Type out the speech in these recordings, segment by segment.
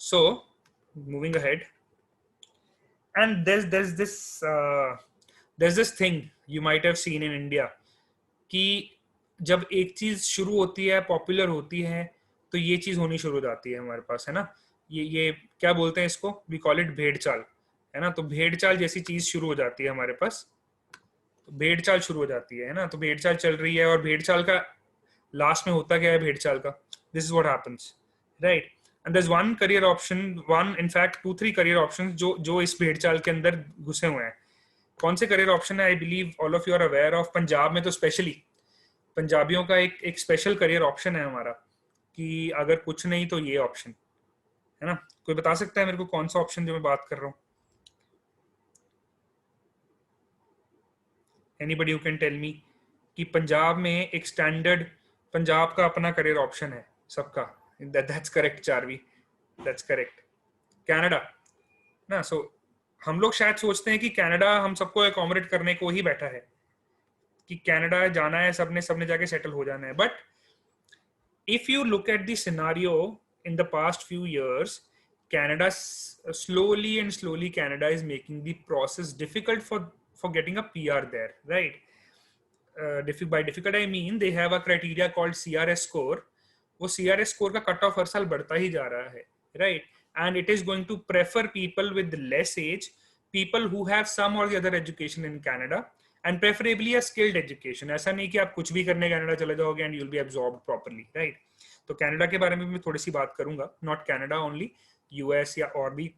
So moving ahead, and there's this thing you might have seen in India कि जब एक चीज शुरू होती है, पॉपुलर होती है, तो ये चीज होनी शुरू हो जाती है हमारे पास, है ना। ये क्या बोलते हैं इसको, वी कॉल इट भेड़ चाल, है ना। तो भेड़ चाल जैसी चीज शुरू हो जाती है हमारे पास, तो भेड़ चाल शुरू हो जाती है ना। तो भेड़ चाल चल रही है, और भेड़ चाल का लास्ट में होता क्या है भेड़ चाल का, this is what happens, right. And there is one career option, one in fact two three career option जो जो इस भेड़ चाल के अंदर घुसे हुए हैं। कौन से करियर ऑप्शन है, I believe all of you are aware of. Punjab में तो स्पेशली पंजाबियों का एक स्पेशल करियर ऑप्शन है हमारा, कि अगर कुछ नहीं तो ये ऑप्शन, है ना। कोई बता सकता है मेरे को कौन सा ऑप्शन जो मैं बात कर रहा हूँ? Anybody who can tell me कि पंजाब में एक स्टैंडर्ड, पंजाब का अपना करियर ऑप्शन है सबका। That's correct चारवी, that's correct. Canada ना। सो हम लोग शायद सोचते हैं कि कनाडा हम सबको अकोमोडेट करने को ही बैठा है, कि कनाडा जाना है सबने, सबने जाके सेटल हो जाना है। But if you look at the scenario in the past few years, Canada slowly and slowly Canada is making the process difficult for getting a PR there, right? By difficult I mean they have a criteria called CRS score. वो CRS score का cut of her साल बढ़ता ही जा रहा है, right? And it is going to prefer people with less age, people who have some or the other education in Canada, and preferably a skilled education. ऐसा नहीं कि आप कुछ भी करने कनाडा चले जाओगे and you'll be absorbed properly, right? तो कनाडा के बारे में मैं थोड़ी सी बात करूंगा, नॉट कनाडा ओनली, यूएस या और भी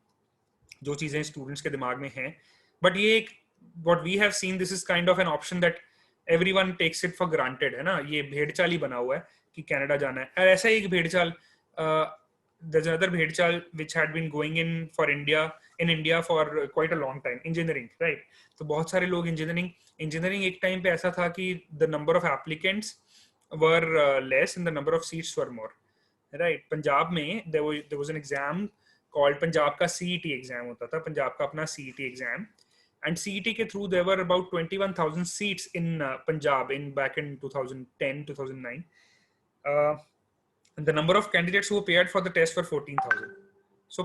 जो चीजें स्टूडेंट्स के दिमाग में हैं। बट ये एक what we have seen, this is kind of an option that everyone takes it for granted, है ना। ये भेड़चाल ही बना हुआ है कि कनाडा जाना है। और ऐसा ही एक भेड़चाल, there's another भेड़चाल which had been going in India for quite a long time, engineering, right? तो बहुत सारे लोग इंजीनियरिंग एक टाइम पे ऐसा था कि the number of applicants were less and the number of seats were more, right? Punjab में there was an exam called Punjab का CET एग्जाम होता था, पंजाब का अपना CET एग्जाम, and CET के through there were about 21,000 seats in Punjab in back in 2010 2009. The number of candidates who appeared for the test were 14,000. So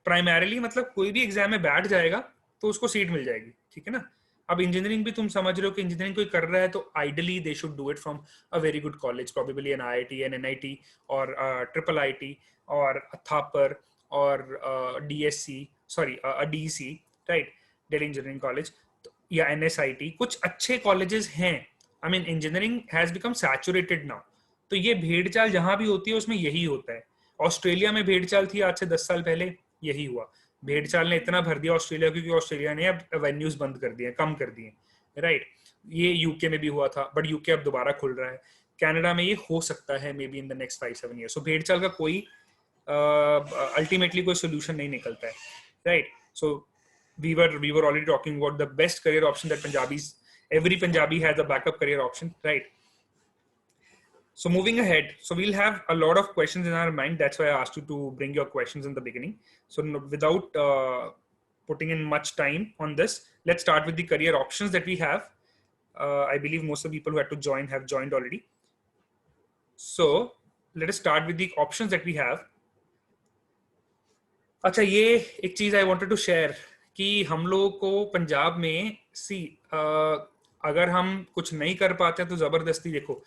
primarily मतलब कोई भी exam में बैठ जाएगा तो उसको सीट मिल जाएगी, ठीक है ना। अब इंजीनियरिंग भी तुम समझ रहे हो कि इंजीनियरिंग कोई कर रहा है तो ideally they should do it from a very good college, probably an IIT, an NIT और ट्रिपल IT और थापर और DSC, sorry DEC, right, Delhi engineering college, या NSIT, कुछ अच्छे कॉलेजेस हैं। I mean engineering has become saturated now. तो ये भेड़चाल जहां भी होती है उसमें यही होता है। ऑस्ट्रेलिया में भेड़चाल थी आज से 10 साल पहले, यही हुआ। भेड़चाल ने इतना भर दिया ऑस्ट्रेलिया, क्योंकि ऑस्ट्रेलिया ने अब वेन्यूज बंद कर दिए, कम कर दिए, राइट। ये यूके में भी हुआ था, बट यूके अब दोबारा खुल रहा है। कनाडा में ये हो सकता है maybe in the next 5-7 year. So भेड़चाल का कोई अल्टीमेटली कोई सोल्यूशन नहीं निकलता है, right. So we were already talking about the best career option that every Punjabi has a backup career option, right? So moving ahead, so we'll have a lot of questions in our mind. That's why I asked you to bring your questions in the beginning. So without putting in much time on this, let's start with the career options that we have. I believe most of the people who had to join have joined already. So let us start with the options that we have. अच्छा, ये एक चीज I wanted to share कि हम लोगों को पंजाब में अगर हम कुछ नहीं कर पाते तो जबरदस्ती, देखो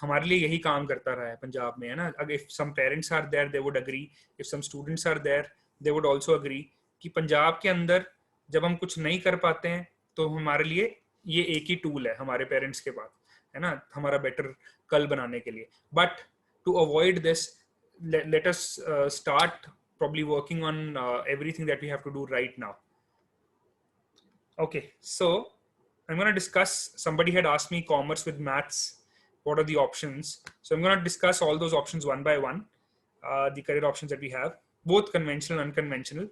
हमारे लिए यही काम करता रहा है पंजाब में, है ना। अगर if some parents are there they would agree, if some students are there they would also agree कि पंजाब के अंदर जब हम कुछ नहीं कर पाते हैं तो हमारे लिए ये एक ही टूल है हमारे पेरेंट्स के पास, है ना, हमारा बेटर कल बनाने के लिए। But to avoid this, let us start probably working on everything that we have to do right now. Okay, so I'm going to discuss, somebody had asked me commerce with maths, what are the options? So I'm going to discuss all those options one by one, the career options that we have, both conventional and unconventional.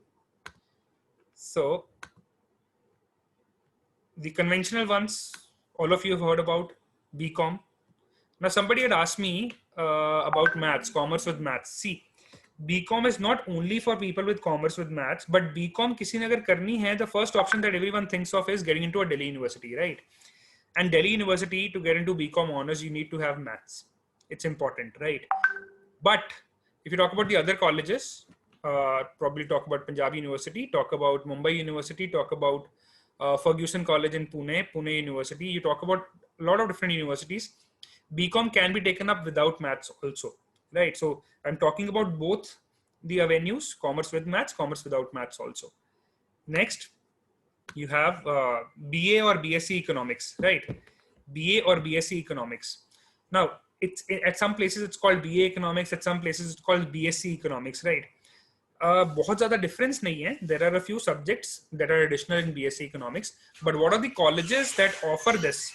So the conventional ones, all of you have heard about BCom. Now somebody had asked me about maths, commerce with maths. See, BCom is not only for people with commerce with maths, but BCom किसी ने अगर करनी है, the first option that everyone thinks of is getting into a Delhi University, right? And Delhi University, to get into BCom honors, you need to have maths. It's important, right? But if you talk about the other colleges, probably talk about Punjab University, talk about Mumbai University, talk about Ferguson College in Pune University. You talk about a lot of different universities. BCom can be taken up without maths also, right? So I'm talking about both the avenues, commerce with maths, commerce without maths also. Next, you have BA or BSc economics, right? BA or BSc economics. Now, it's at some places it's called BA economics, at some places it's called BSc economics, right? बहुत ज़्यादा difference नहीं है. There are a few subjects that are additional in BSc economics, but what are the colleges that offer this?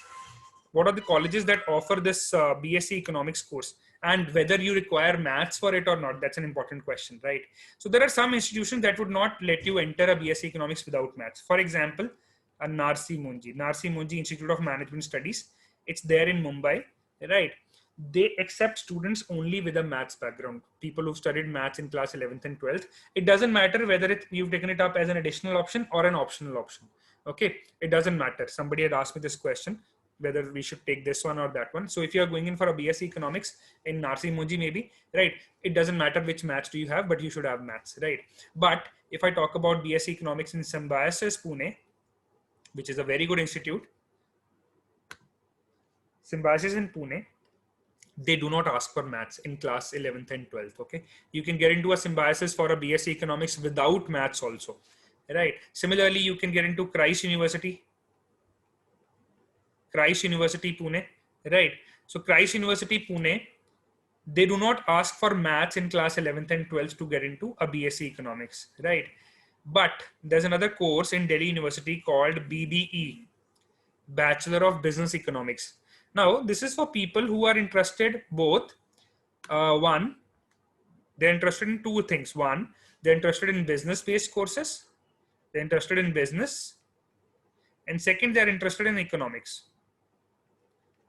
What are the colleges that offer this BSc economics course? And whether you require maths for it or not, that's an important question, right? So there are some institutions that would not let you enter a BSc economics without maths. For example, a Narsi Munji Institute of Management Studies. It's there in Mumbai, right? They accept students only with a maths background, people who've studied maths in class 11th and 12th. It doesn't matter whether you've taken it up as an additional option or an optional option. Okay, it doesn't matter. Somebody had asked me this question, whether we should take this one or that one. So if you are going in for a BSc economics in Narsi Munji maybe, right, it doesn't matter which maths do you have, but you should have maths, right? But if I talk about BSc economics in Symbiosis Pune, which is a very good institute, Symbiosis in Pune, they do not ask for maths in class 11th and 12th. Okay, you can get into a Symbiosis for a BSc economics without maths also, right? Similarly, you can get into Christ University Pune, right? So Christ University Pune, they do not ask for maths in class 11th and 12th to get into a BSc economics, right? But there's another course in Delhi University called BBE, Bachelor of Business Economics. Now, this is for people who are interested both. One, they're interested in two things. One, they're interested in business-based courses. They're interested in business. And second, they're interested in economics.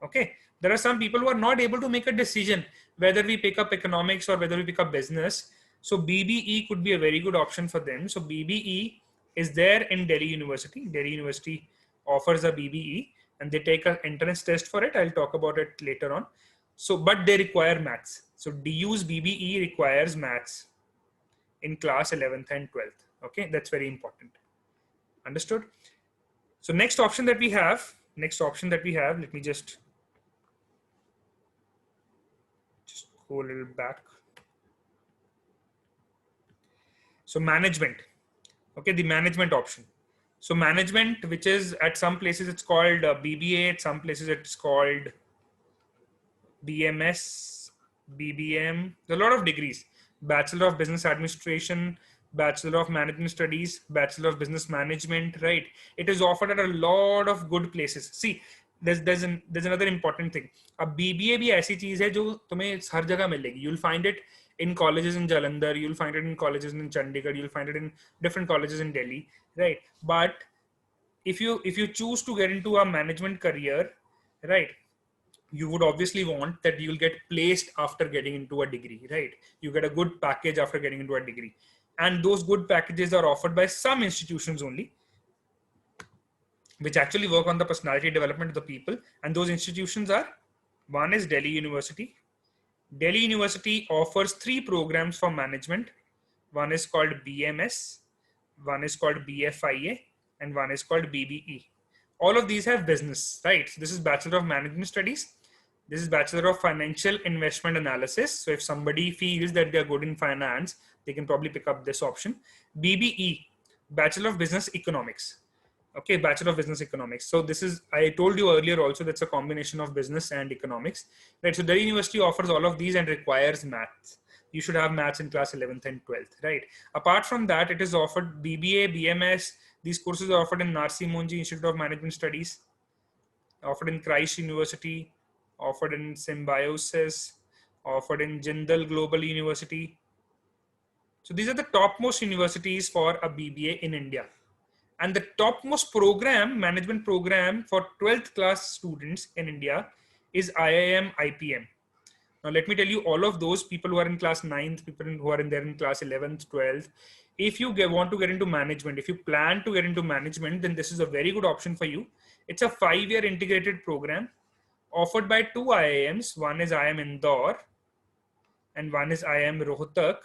Okay, there are some people who are not able to make a decision whether we pick up economics or whether we pick up business. So BBE could be a very good option for them. So BBE is there in Delhi University. Delhi University offers a BBE and they take an entrance test for it. I'll talk about it later on. So, but they require maths. So DU's BBE requires maths in class 11th and 12th. Okay, that's very important. Understood? So next option that we have, let me just go a little back. So management, okay, the management option. So management, which is at some places it's called BBA, at some places it's called BMS, BBM. There are a lot of degrees: Bachelor of Business Administration, Bachelor of Management Studies, Bachelor of Business Management, right? It is offered at a lot of good places. See, there's another important thing. A BBA भी ऐसी चीज है जो तुम्हें हर जगह मिलेगी. You'll find it in colleges in Jalandhar, you'll find it in colleges in Chandigarh, you'll find it in different colleges in Delhi, right? But if you choose to get into a management career, right, you would obviously want that you'll get placed after getting into a degree, right? You get a good package after getting into a degree. And those good packages are offered by some institutions only, which actually work on the personality development of the people. And those institutions are, one is Delhi University. Delhi University offers 3 programs for management. One is called BMS, one is called BFIA, and one is called BBE. All of these have business, right? So this is Bachelor of Management Studies. This is Bachelor of Financial Investment Analysis. So if somebody feels that they're good in finance, they can probably pick up this option. BBE, Bachelor of Business Economics. Okay, Bachelor of Business Economics. So this is, I told you earlier also, that's a combination of business and economics, right? So Delhi University offers all of these and requires maths. You should have maths in class 11th and 12th, right? Apart from that, it is offered BBA, BMS. These courses are offered in Narsi Munji Institute of Management Studies, offered in Christ University, offered in Symbiosis, offered in Jindal Global University. So these are the topmost universities for a BBA in India. And the topmost program, management program for 12th class students in India is IIM IPM. Now, let me tell you, all of those people who are in class 9th, people who are in there in class 11th, 12th, if you want to get into management, if you plan to get into management, then this is a very good option for you. It's a 5-year integrated program offered by 2 IIMs. One is IIM Indore and one is IIM Rohtak,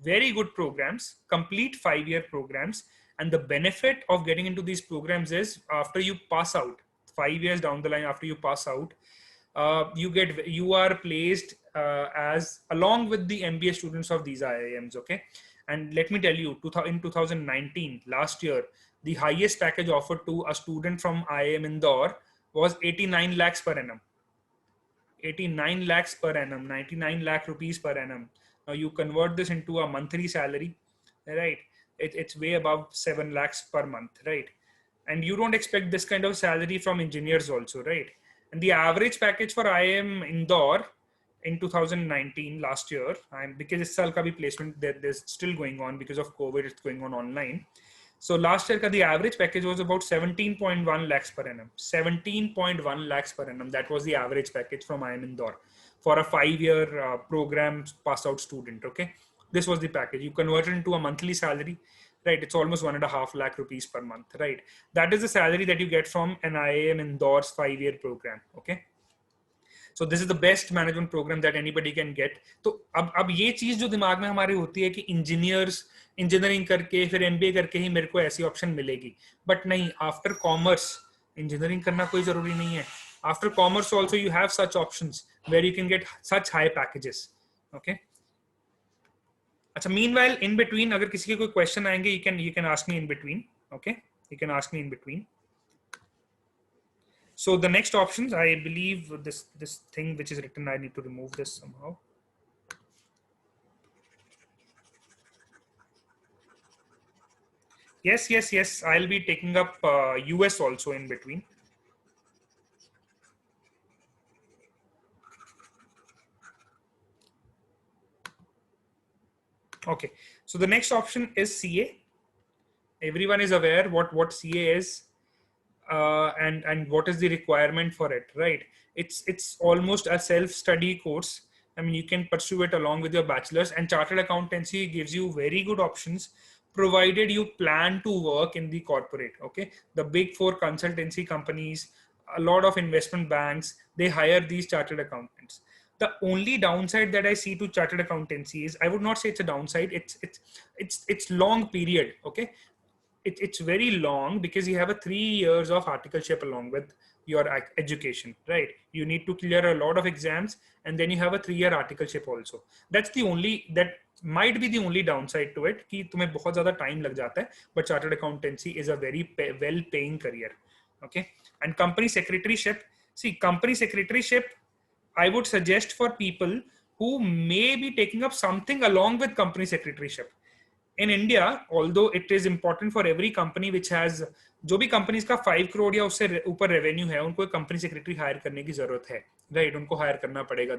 very good programs, complete 5-year programs. And the benefit of getting into these programs is after you pass out, 5 years down the line after you pass out, you are placed as along with the MBA students of these IIMs. Okay, and let me tell you, in 2019, last year, the highest package offered to a student from IIM Indore was 89 lakhs per annum. 89 lakhs per annum, 99 lakh rupees per annum. Now you convert this into a monthly salary, right? It's way above 7 lakhs per month, right? And you don't expect this kind of salary from engineers also, right? And the average package for IIM Indore in 2019, last year, because it's साल का भी placement there's still going on because of COVID, it's going on online. So last year the average package was about 17.1 lakhs per annum. 17.1 lakhs per annum. That was the average package from IIM Indore for a 5-year program pass out student. Okay, this was the package. You convert it into a monthly salary, right? It's almost 1.5 lakh rupees per month, right? That is the salary that you get from an IIM Indore's 5-year program. Okay. So this is the best management program that anybody can get. तो अब ये चीज जो दिमाग में हमारे होती है कि इंजीनियरिंग करके फिर एमबीए करके ही मेरे को ऐसी ऑप्शन मिलेगी, बट नहीं, आफ्टर कॉमर्स इंजीनियरिंग करना कोई जरूरी नहीं है. After commerce also you have such options where you can get such high packages. Okay, अच्छा, मीनवाइल इन बिटवीन अगर किसी के कोई क्वेश्चन आएंगे you can ask me in between. Okay, you can ask me in between. So the next options, I believe this thing which is written, I need to remove this somehow. Yes. I'll be taking up US also in between. Okay, so the next option is CA. Everyone is aware what CA is. And what is the requirement for it, right? It's almost a self-study course. I mean, you can pursue it along with your bachelor's, and chartered accountancy gives you very good options provided you plan to work in the corporate. Okay, the big 4 consultancy companies, a lot of investment banks, they hire these chartered accountants. The only downside that I see to chartered accountancy is, I would not say it's a downside, it's long period. Okay, it's very long because you have a 3 years of articleship along with your education, right? You need to clear a lot of exams, and then you have a 3-year articleship also. That might be the only downside to it, कि तुम्हें बहुत ज़्यादा time लग जाता है, but chartered accountancy is a very well paying career. Okay, and company secretaryship, I would suggest for people who may be taking up something along with company secretaryship. In India, although it is important for every company which has, जो भी companies का 5 करोड़ या उससे ऊपर revenue है, उनको एक company secretary higher करने की जरूरत है, राइट? उनको हायर करना पड़ेगा.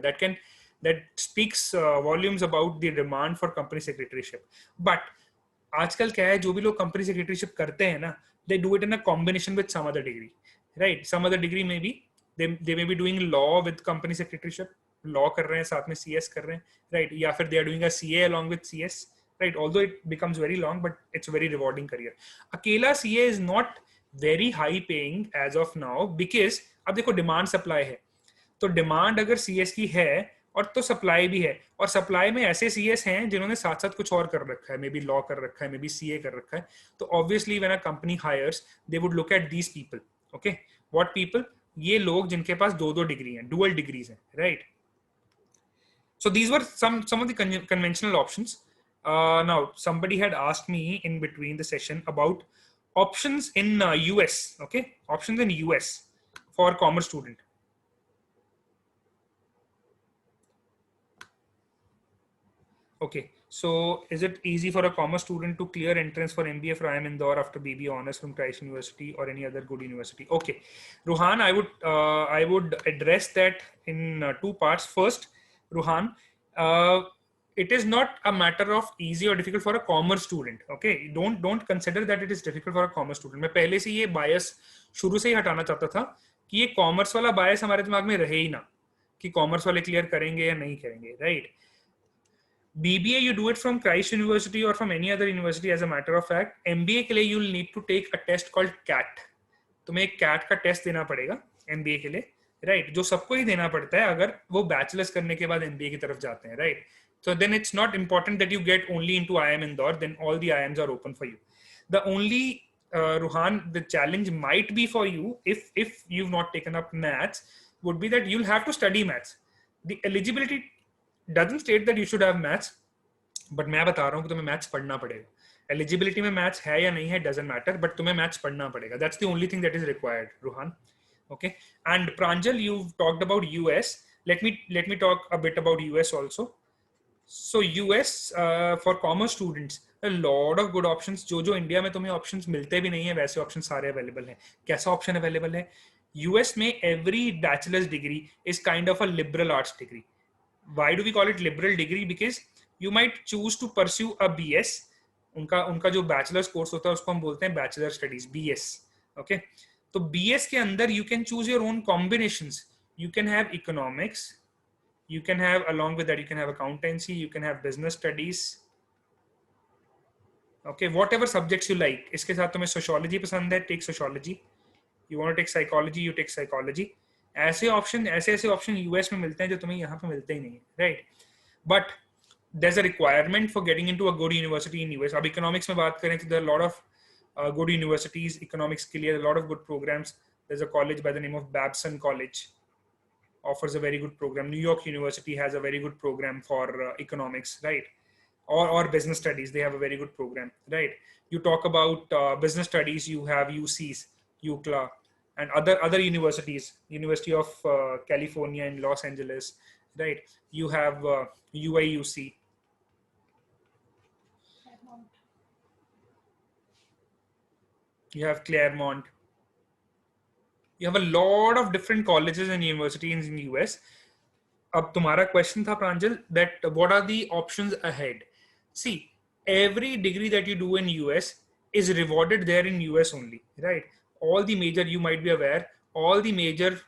that speaks volumes about the demand for company secretaryship. But आजकल क्या है, जो भी लोग कंपनी सेक्रेटरीशिप करते हैं ना, they do it in a combination with some other degree, right? Some other degree may be they may be doing law with company secretaryship, law कर रहे हैं साथ में CS कर रहे हैं, right? या फिर they are doing a CA along with CS, right? Although it becomes very long, but it's a very rewarding career. Akela CA is not very high paying as of now because अब देखो demand supply है, तो demand अगर CS की है और तो supply भी है, और सप्लाई में ऐसे CS हैं जिन्होंने साथ साथ कुछ और कर रखा है, मे बी लॉ कर रखा है, मे बी CA कर रखा है, तो obviously when a company hires they would look at these people. Okay, what people? ये लोग जिनके पास 2 डिग्री हैं, डुअल डिग्रीज हैं, right? So these were some of the conventional options. Now somebody had asked me in between the session about options in US. Okay, options in US for commerce student. Okay, so is it easy for a commerce student to clear entrance for MBA for IIM Indore after BBA honors from Christ University or any other good university? Okay, Ruhan, I would address that in 2 parts. First, Ruhan, it is not a matter of easy or difficult for a commerce student. Okay, don't consider that it is difficult for a commerce student. मैं पहले से ये bias शुरू से ही हटाना चाहता था कि ये commerce वाला bias हमारे दिमाग में रहे ही ना कि commerce वाले clear करेंगे या नहीं करेंगे, right? BBA you do it from Christ University or from any other university as a matter of fact. MBA के लिए you'll need to take a test called CAT. तुम्हें एक CAT का टेस्ट देना पड़ेगा MBA के लिए, राइट? जो सबको ही देना पड़ता है अगर वो बैचलर्स करने के बाद MBA की तरफ जाते हैं, right? So then it's not important that you get only into IIM Indore, then all the IIMs are open for you. The only, Ruhan, the challenge might be for you, if you've not taken up maths, would be that you'll have to study maths. The eligibility doesn't state that you should have maths, but मैं बता रहा हूँ कि तुम्हें maths पढ़ना पड़ेगा. Eligibility में maths है या नहीं है डजंट मैटर, बट तुम्हें मैथ्स पढ़ना पड़ेगा. That's the only thing that is required, Ruhan. Okay, and Pranjal, you've talked about US. Let me talk a bit about US also. So US, for commerce students, a lot of good options. जो India में तुम्हें options मिलते भी नहीं है, वैसे options सारे available हैं. कैसा option available है? US में every bachelor's degree is kind of a liberal arts degree. Why do we call it liberal degree? Because you might choose to pursue a BS. उनका जो bachelor's course होता है उसको हम बोलते हैं bachelor studies, BS. Okay. तो BS के अंदर you can choose your own combinations. You can have economics. You can have, along with that, you can have accountancy. You can have business studies. Okay, whatever subjects you like. इसके साथ तुम्हें sociology पसंद है, take sociology. You want to take psychology, you take psychology. ऐसे option US में मिलते हैं जो तुम्हें यहाँ पे मिलते ही नहीं है, right? But there's a requirement for getting into a good university in US. अब economics में बात करें तो there are a lot of good universities, economics के लिए, a lot of good programs. There's a college by the name of Babson College, offers a very good program. New York University has a very good program for economics, right? Or business studies, they have a very good program, right? You talk about business studies, you have UCs, UCLA, and other universities, University of California in Los Angeles, right? You have UIUC. You have Claremont. You have a lot of different colleges and universities in the US. अब तुम्हारा question था, Pranjal, that what are the options ahead? See, every degree that you do in US is rewarded there in US only, right? All the major, you might be aware, all the major,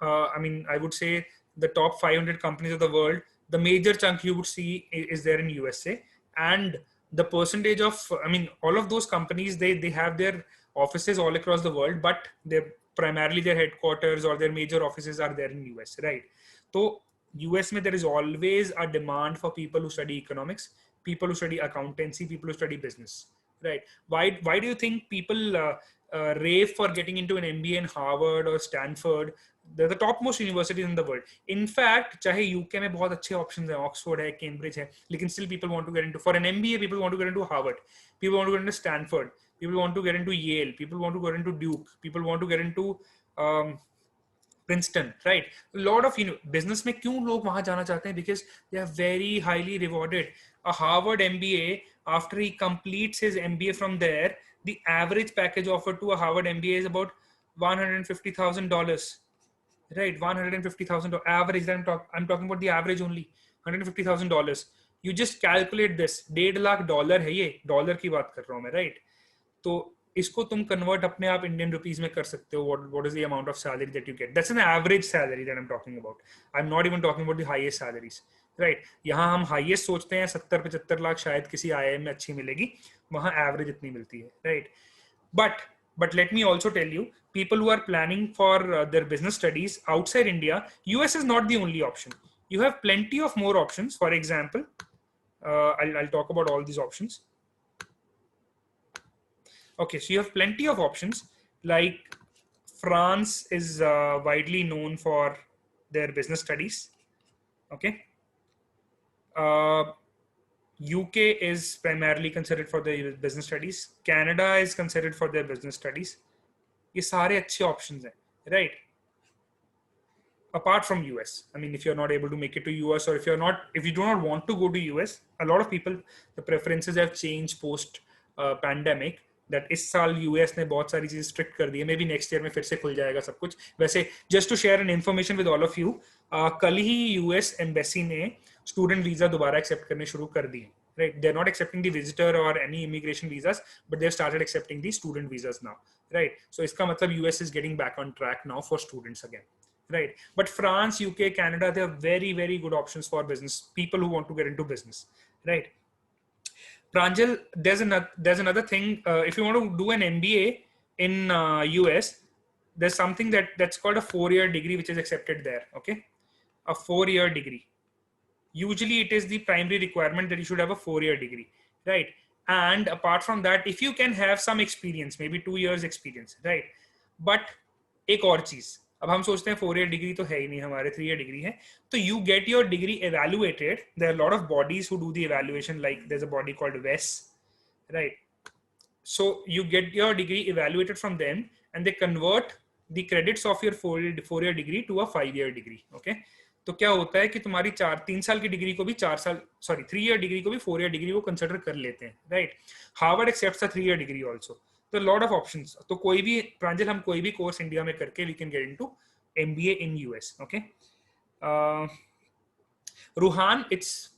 I would say the top 500 companies of the world, the major chunk you would see is there in USA. And the percentage of, all of those companies, they have their offices all across the world, but they're primarily their headquarters or their major offices are there in US, right? So US में there is always a demand for people who study economics, people who study accountancy, people who study business, right? Why do you think people rave for getting into an MBA in Harvard or Stanford? They're the topmost universities in the world. In fact, चाहे UK में बहुत अच्छे options हैं, Oxford है, Cambridge है, लेकिन still people want to get into, for an MBA, people want to get into Harvard, people want to get into Stanford, people want to get into Yale, people want to get into Duke, people want to get into Princeton, right? A lot of business में क्यों लोग वहाँ जाना चाहते हैं? Because they are very highly rewarded. A Harvard MBA, after he completes his MBA from there, the average package offered to a Harvard MBA is about $150,000, right? $150,000 average. I'm talking about the average only. $150,000. You just calculate this. $1.5 lakh है ये, dollar की बात कर रहा हूँ मैं, right? तो इसको तुम कन्वर्ट अपने आप इंडियन रुपीस में कर सकते हो. what is the amount of salary that you get? That's an average salary that I'm talking about. I'm not even talking about the highest salaries, right? यहाँ हम highest सोचते हैं 70-75 लाख शायद किसी IIM में अच्छी मिलेगी, वहाँ average इतनी मिलती है, right? But let me also tell you, people who are planning for their business studies outside India, US is not the only option. You have plenty of more options. For example, I'll talk about all these options. Okay, so you have plenty of options. Like France is widely known for their business studies. Okay. UK is primarily considered for their business studies. Canada is considered for their business studies. ये सारे अच्छे options हैं, right? Apart from US, if you're not able to make it to US, or if you do not want to go to US, a lot of people, the preferences have changed post pandemic. That इस साल US ने बहुत सारी चीजें strict कर दी है. May be next year में फिर से खुल जाएगा सब कुछ. वैसे just to share an information with all of you, कल ही US एम्बेसी ने स्टूडेंट वीजा दोबारा एक्सेप्ट करने शुरू कर दिए, right? They're not accepting the visitor or any immigration visas, but they've started accepting the student visas now, right? So इसका मतलब US is getting back on track now for students again, right? But France, UK, Canada, they are very, very good options for business people who want to get into business, right? Pranjal, there's another thing. If you want to do an MBA in US, there's something that's called a 4-year degree, which is accepted there. Okay, a 4-year degree. usually it is the primary requirement that you should have a 4-year degree, right? And apart from that, if you can have some experience, maybe 2 years experience, right? But एक और चीज, अब हम सोचते हैं 4-year degree तो है ही नहीं, हमारे 3-year डिग्री है, तो you get your degree evaluated. There are a lot of bodies who do the evaluation, like there's a body called WES, right? So you get your degree evaluated from them, and they convert the credits of your 4-year degree to a 5-year degree. Okay, तो क्या होता है कि तुम्हारी 3 साल की degree को भी 3-year डिग्री को भी 4-year डिग्री को कंसिडर कर लेते हैं, राइट? हार्वर्ड एक्सेप्ट्स अ 3-year डिग्री ऑल्सो. तो लॉट ऑफ ऑप्शंस. तो कोई भी प्रांजल, हम कोई भी कोर्स इंडिया में करके we can get into MBA in US. Okay, Ruhan, it's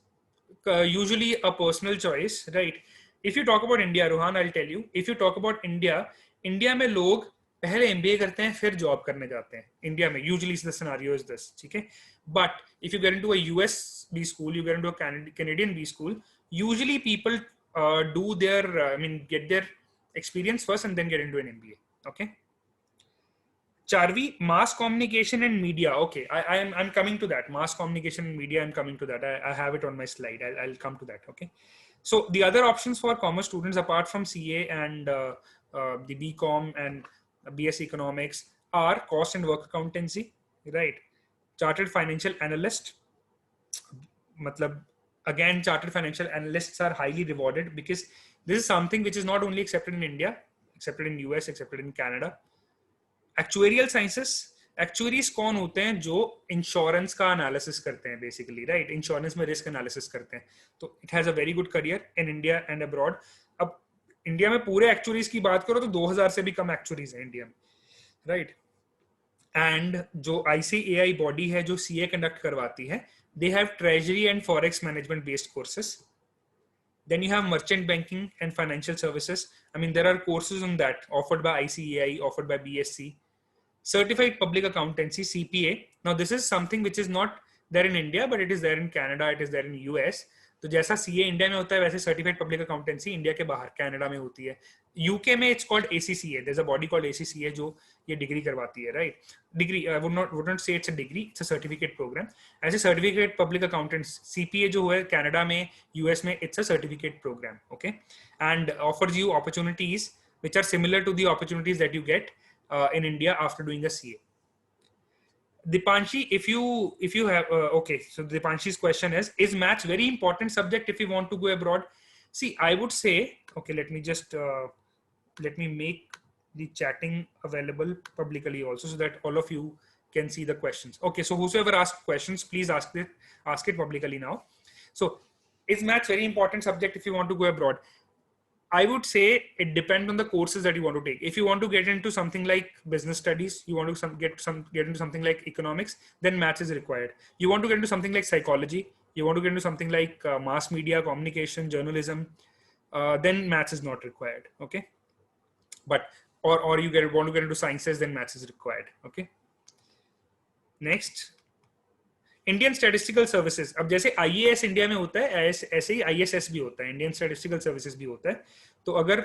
usually a personal choice, right? If you talk about India, Ruhan, I'll tell you, if you talk about India में लोग पहले MBA करते हैं फिर job करने जाते हैं. India में usually the scenario is this, ठीक है? But if you get into a US B school, you get into a Canadian B school, usually people do their, get their experience first and then get into an MBA. Okay. Charvi, mass communication and media. Okay, I'm coming to that. Mass communication and media, I'm coming to that. I have it on my slide. I'll come to that. Okay. So the other options for commerce students, apart from CA and the BCom and BS Economics, are cost and work accountancy, right? Chartered financial analyst. Matlab, again, chartered financial analysts are highly rewarded because this is something which is not only accepted in India, accepted in US, accepted in Canada. एक्चुएरियल sciences, actuaries कौन होते हैं? जो insurance का analysis करते हैं basically, right? Insurance में risk analysis करते हैं. तो it has a very good career in India and abroad. अब इंडिया में पूरे एक्चुअरीज की बात करो तो 2000 से भी कम एक्चुअरीज हैं इंडिया में, राइट? एंड जो ICAI बॉडी है जो CA कंडक्ट करवाती है, they have treasury and forex management based courses. Then you have merchant banking and financial services. There are courses on that offered by ICAI, offered by BSc. Certified public accountancy, CPA. Now this is something which is not there in India, but it is there in Canada, it is there in US. तो जैसा CA India में होता है वैसे certified public accountancy India के बाहर Canada में होती है. यूके में it's called ACCA. there's a body called ACCA जो ये डिग्री करवाती है, right? Degree, I would not say it's a degree, it's a certificate program. ऐसे सर्टिफिकेट पब्लिक अकाउंटेंट्स CPA जो है कनाडा में, US में, it's a certificate program, okay, and offers you opportunities which are similar to the opportunities that you get in India after doing a CA. Dipanshi, if you have okay, so Dipanshi's question is maths very important subject if you want to go abroad? See, I would say, okay, let me just let me make the chatting available publicly also so that all of you can see the questions. Okay, so whosoever asked questions, please ask it publicly now. So, is maths very important subject if you want to go abroad? I would say it depends on the courses that you want to take. If you want to get into something like business studies, you want to get into something like economics, then maths is required. You want to get into something like psychology, you want to get into something like mass media, communication, journalism, then maths is not required. Okay, but or you want to get into sciences, then maths is required. Okay. Next, Indian statistical services. अब जैसे IAS India में होता है ऐसे ही ISS भी होता है, Indian statistical services भी होता है. तो अगर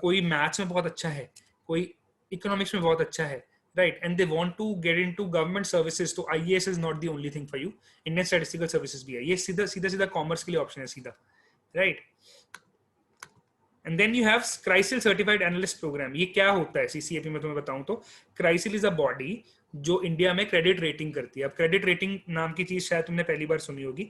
कोई मैथ्स में बहुत अच्छा है, कोई इकोनॉमिक्स में बहुत अच्छा है, right, and they want to get into government services, तो IAS is not the only thing for you. Indian statistical services भी है. ये सीधा कॉमर्स के लिए ऑप्शन है सीधा, right? And then you have CRISIL certified analyst program. ये क्या होता है CCAP में तुम्हें बताऊं तो, क्राइसिल इज अ बॉडी जो इंडिया में क्रेडिट रेटिंग करती है. अब क्रेडिट रेटिंग नाम की चीज शायद तुमने पहली बार सुनी होगी.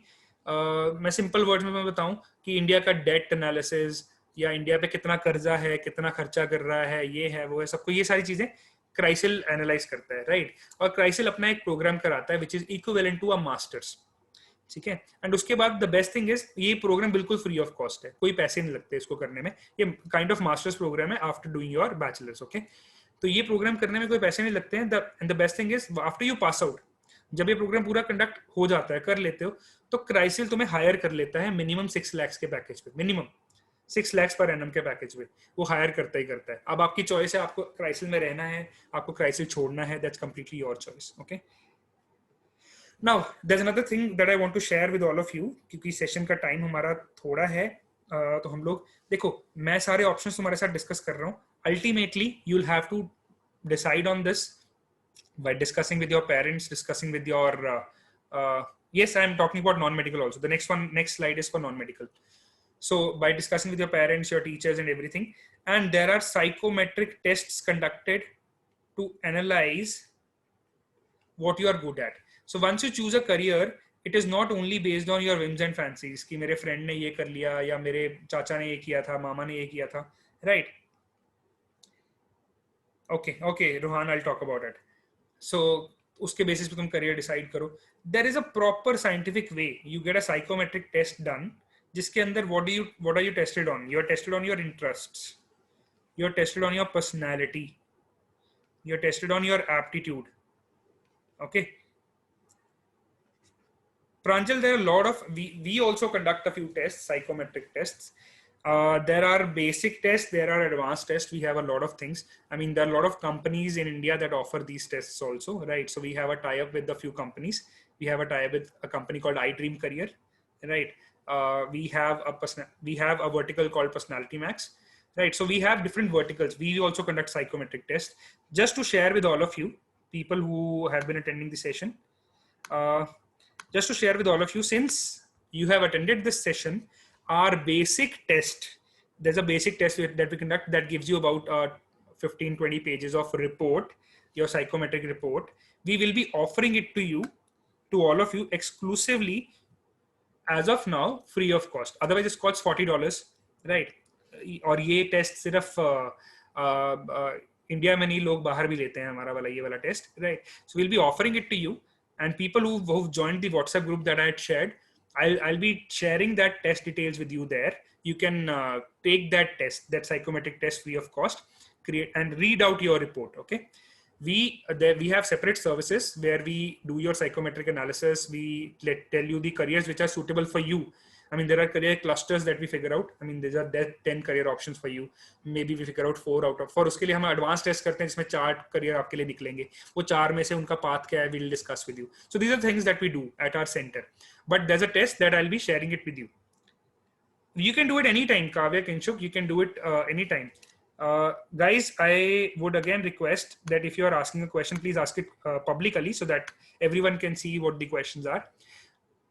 मैं सिंपल वर्ड्स में मैं बताऊं कि इंडिया का डेट एनालिसिस या इंडिया पे कितना कर्जा है, कितना खर्चा कर रहा है, ये है वो है, सबको ये सारी चीजें क्राइसिल एनालाइज करता है, राइट? और क्राइसिल अपना एक प्रोग्राम कराता है which is equivalent to a masters, ठीक है? एंड उसके बाद द बेस्ट थिंग इज ये प्रोग्राम बिल्कुल फ्री ऑफ कॉस्ट है, कोई पैसे नहीं लगते इसको करने में. ये काइंड ऑफ मास्टर्स प्रोग्राम है after doing your bachelors. Okay, तो ये प्रोग्राम करने में कोई पैसे नहीं लगते हैं. And the best thing is after you pass out, जब ये प्रोग्राम पूरा कंडक्ट हो जाता है, कर लेते हो, तो क्राइसिल तुम्हें हायर कर लेता है मिनिमम 6 लाख के पैकेज पे, मिनिमम 6 लाख पर एनम के पैकेज पे वो हायर करता ही करता है. अब आपकी चॉइस है, आपको क्राइसिल में रहना है, आपको क्राइसिल छोड़ना है, that's completely your choice. Okay, now there is another thing that I want to share with all of you, क्योंकि सेशन का टाइम हमारा थोड़ा है. तो हम लोग देखो, मैं सारे ऑप्शंस तुम्हारे साथ डिस्कस कर रहा हूँ. Ultimately you will have to decide on this by discussing with your parents, discussing with your Yes, I'm talking about non-medical also. The next slide is for non-medical. So by discussing with your parents, your teachers and everything, and there are psychometric tests conducted to analyze what you are good at. So once you choose a career, it is not only based on your whims and fancies कि मेरे friend ने ये कर लिया या मेरे चाचा ने ये किया था, मामा ने ये किया था, right? Okay, Rohan, I'll talk about it. So उसके basis पे तुम career decide करो. There is a proper scientific way. You get a psychometric test done, जिसके अंदर what are you tested on? You are tested on your interests. You are tested on your personality. You are tested on your aptitude. Okay. Pranjal, there are a lot of, we also conduct a few tests, psychometric tests. There are basic tests, there are advanced tests. We have a lot of things. I mean, there are a lot of companies in India that offer these tests also, right? So we have a tie-up with a few companies. We have a tie-up with a company called iDream Career, right? We have a vertical called Personality Max, right? So we have different verticals. We also conduct psychometric tests. Just to share with all of you, people who have been attending the session, just to share with all of you, since you have attended this session, our basic test, there's a basic test that we conduct that gives you about 15-20 pages of report, your psychometric report. We will be offering it to you, to all of you, exclusively as of now, free of cost. Otherwise it costs $40, right? और ये test सिर्फ India में नहीं, लोग बाहर भी लेते हैं हमारा वाला ये वाला test, right? So will be offering it to you. And people who've joined the WhatsApp group that I had shared, I'll be sharing that test details with you there. You can take that test, that psychometric test, free of cost, create and read out your report. Okay. We have separate services where we do your psychometric analysis. We tell you the careers which are suitable for you. I mean, there are career clusters that we figure out. I mean, these are 10 career options for you. Maybe we figure out 4 out of 4. उसके लिए हम advanced test करते हैं जिसमें 4 career आपके लिए निकलेंगे. वो 4 में से उनका path क्या है, we'll discuss with you. So these are things that we do at our center. But there's a test that I'll be sharing it with you. You can do it anytime, Kavya, Kinshuk. You can do it anytime. Guys, I would again request that if you are asking a question, please ask it publicly so that everyone can see what the questions are.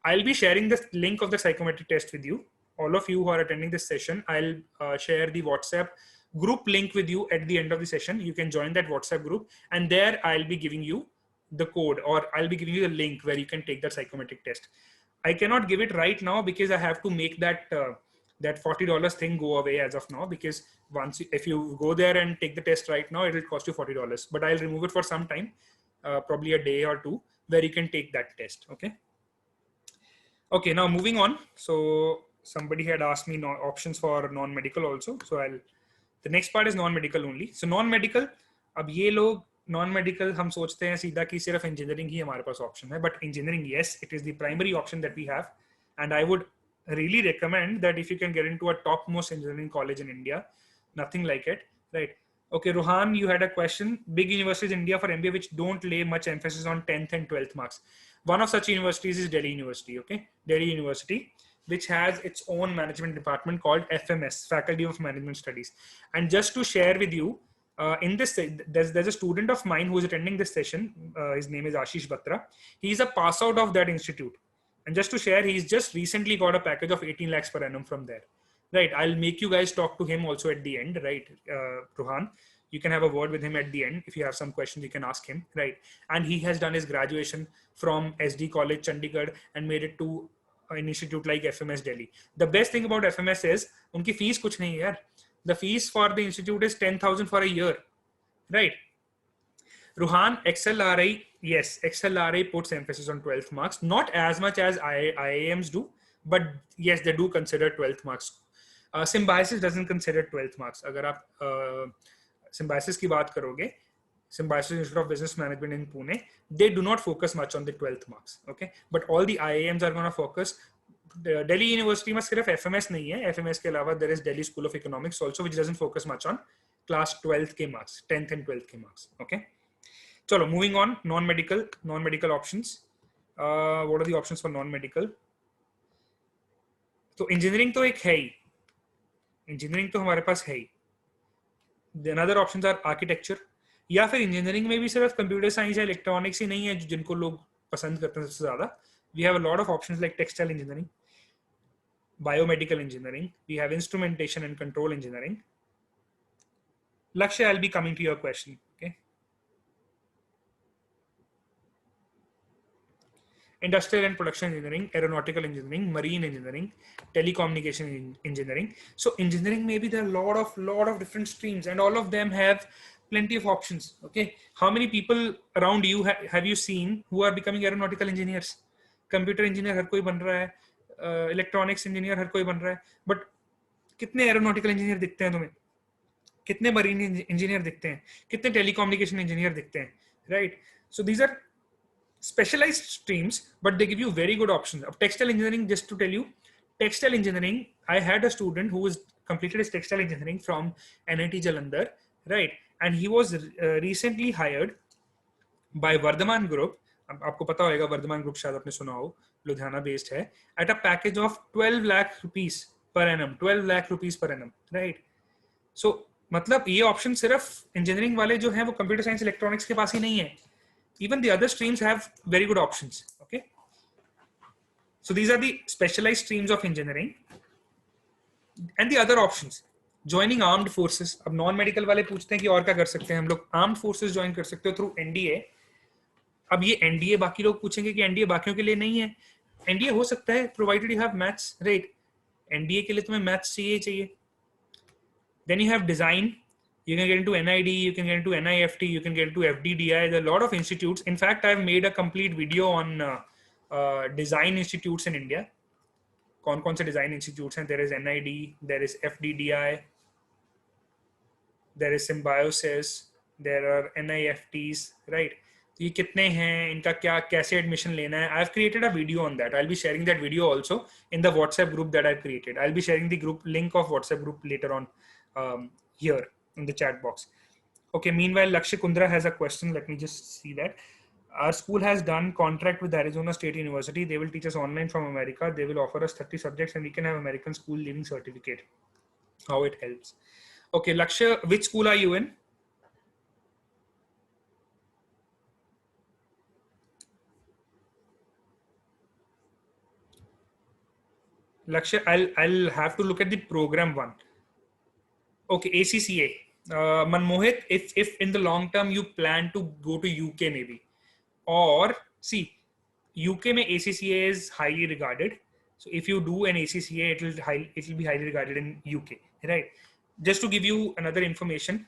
I'll be sharing the link of the psychometric test with you. All of you who are attending this session, I'll share the WhatsApp group link with you at the end of the session. You can join that WhatsApp group, and there I'll be giving you the code, or I'll be giving you the link where you can take that psychometric test. I cannot give it right now because I have to make that that $40 thing go away as of now, because if you go there and take the test right now, it will cost you $40, but I'll remove it for some time, probably a day or two, where you can take that test. Okay, now moving on. So somebody had asked me options for non-medical also. So the next part is non-medical only. So non-medical, अब ये लोग non-medical हम सोचते हैं सीधा कि सिर्फ engineering ही हमारे पास option है. But engineering, yes, it is the primary option that we have. And I would really recommend that if you can get into a topmost engineering college in India, nothing like it, right? Okay, Rohan, you had a question. Big universities in India for MBA which don't lay much emphasis on 10th and 12th marks. One of such universities is Delhi University, okay? Delhi University, which has its own management department called FMS, Faculty of Management Studies. And just to share with you, in this, there's a student of mine who is attending this session. His name is Ashish Batra. He's a pass out of that institute. And just to share, he's just recently got a package of 18 lakhs per annum from there. Right, I'll make you guys talk to him also at the end, right, Rohan? You can have a word with him at the end. If you have some questions, you can ask him, right? And he has done his graduation from SD College, Chandigarh, and made it to an institute like FMS Delhi. The best thing about FMS is, unki fees kuch nahi hai yaar. The fees for the institute is 10,000 for a year, right? Rohan, XLRI, yes, XLRI puts emphasis on 12th marks, not as much as IIMs do, but yes, they do consider 12th marks. Symbiosis doesn't consider 12th marks. अगर आप Symbiosis की बात करोगे, Symbiosis Institute of Business Management in Pune, they do not focus much on the 12th marks, okay? But all the IIMs are going to focus. Delhi University में सिर्फ FMS नहीं है. FMS के अलावा there is Delhi School of Economics also, which doesn't focus much on class 12th के marks, 10th and 12th के marks, okay? चलो, moving on, non-medical options. What are the options for non-medical? तो engineering तो एक है ही. Engineering तो हमारे पास है ही. अनदर ऑप्शंस आर आर्किटेक्चर, या फिर इंजीनियरिंग में भी सिर्फ कंप्यूटर साइंस या इलेक्ट्रॉनिक्स ही नहीं है जिनको लोग पसंद करते हैं सबसे ज्यादा. We have a lot of options like textile engineering, biomedical engineering. We have instrumentation and control engineering. Lakshya, I'll be coming to your question. Okay. Industrial and production engineering, aeronautical engineering, marine engineering, telecommunication engineering. So engineering, maybe there are a lot of different streams, and all of them have plenty of options. Okay. How many people around you have you seen who are becoming aeronautical engineers? Computer engineer हर कोई बन रहा है, electronics engineer हर कोई बन रहा है, but कितने aeronautical engineer दिखते हैं तुम्हें? कितने मरीन इंजीनियर दिखते हैं, कितने टेलीकम्युनिकेशन इंजीनियर दिखते हैं, right? So these are specialized streams, but they give you very good options. Of textile engineering, just to tell you, textile engineering, I had a student who was completed his textile engineering from NIT Jalandhar, right? And he was recently hired by Vardhaman Group. आपको पता होगा Varthaman group, शायद आपने सुना हो, Ludhiana based है, at a package of 12 lakh rupees per annum, 12 lakh rupees per annum, right? So मतलब ये ऑप्शन सिर्फ इंजीनियरिंग वाले जो हैं वो कंप्यूटर साइंस इलेक्ट्रॉनिक्स के पास ही नहीं है. Even the other streams have very good options. Okay, so these are the specialized streams of engineering. And the other options, joining armed forces. अब नॉन मेडिकल वाले पूछते हैं कि और क्या कर सकते हैं हम लोग. आर्म्ड फोर्सेस ज्वाइन कर सकते हो थ्रू एनडीए. अब ये एनडीए बाकी लोग पूछेंगे कि एनडीए बाकियों के लिए नहीं है. एनडीए हो सकता है provided you have maths, right? NDA के लिए तुम्हें मैथ्स चाहिए. Then you have design. You can get into NID, you can get into NIFT, you can get into FDDI. There are a lot of institutes. In fact, I've made a complete video on design institutes in India. कौन से design institutes हैं? There is NID, there is FDDI, there is Symbiosis, there are NIFTs, right? ये कितने हैं, इनका क्या कैसे admission लेना है? I've created a video on that. I'll be sharing that video also in the WhatsApp group that I've created. I'll be sharing the group link of WhatsApp group later on here in the chat box. Okay, meanwhile, Lakshya Kundra has a question. Let me just see that. Our school has done contract with Arizona State University. They will teach us online from America. They will offer us 30 subjects and we can have American school leaving certificate. How it helps. Okay, Lakshya, which school are you in? Lakshya, I'll have to look at the program one. Okay, ACCA. Manmohit, if in the long term you plan to go to UK maybe, or see, UK mein ACCA is highly regarded. So if you do an ACCA, it will be highly regarded in UK, right? Just to give you another information,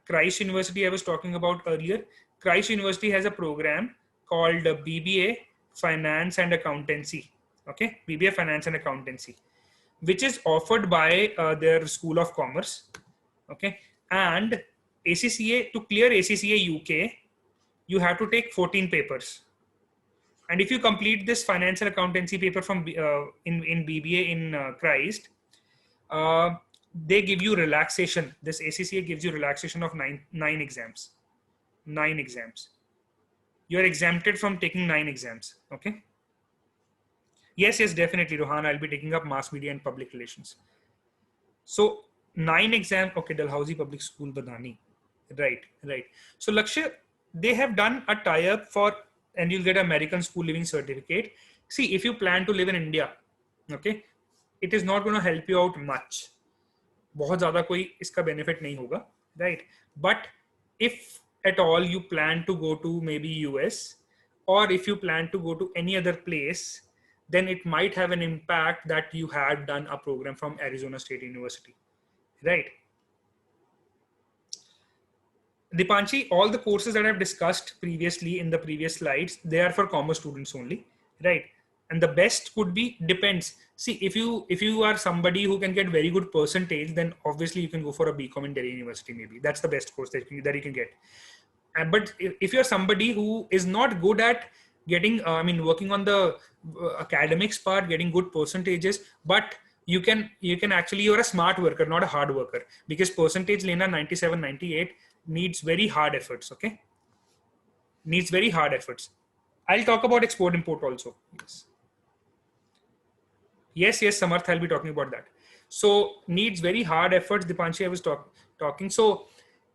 Christ University I was talking about earlier. Christ University has a program called BBA Finance and Accountancy. Okay, BBA Finance and Accountancy, which is offered by their School of Commerce. Okay, and ACCA, to clear ACCA UK, you have to take 14 papers. And if you complete this finance and accountancy paper from in BBA in Christ, they give you relaxation. This ACCA gives you relaxation of nine exams. 9 exams. You are exempted from taking 9 exams. Okay. Yes, definitely, Rohan. I'll be taking up mass media and public relations. So 9 exams. Okay, Dalhousie Public School, Badani. Right. So Lakshya, they have done a tie-up for, and you'll get American school living certificate. See, if you plan to live in India, okay, it is not going to help you out much. बहुत ज़्यादा कोई इसका benefit नहीं होगा, right? But if at all you plan to go to maybe US, or if you plan to go to any other place, then it might have an impact that you had done a program from Arizona State University, right? Dipanshi, all the courses that I've discussed previously in the previous slides, they are for commerce students only, right? And the best could be, depends. See, if you are somebody who can get very good percentage, then obviously you can go for a BCom in Delhi University. Maybe that's the best course that you can get. But if you're somebody who is not good at getting, working on the academics part, getting good percentages, but you can actually, you're a smart worker, not a hard worker, because percentage lena 97, 98 needs very hard efforts. Okay, needs very hard efforts. I'll talk about export import also. Yes, Samarth, I'll be talking about that. So needs very hard efforts. Dipanshi, I was talking. So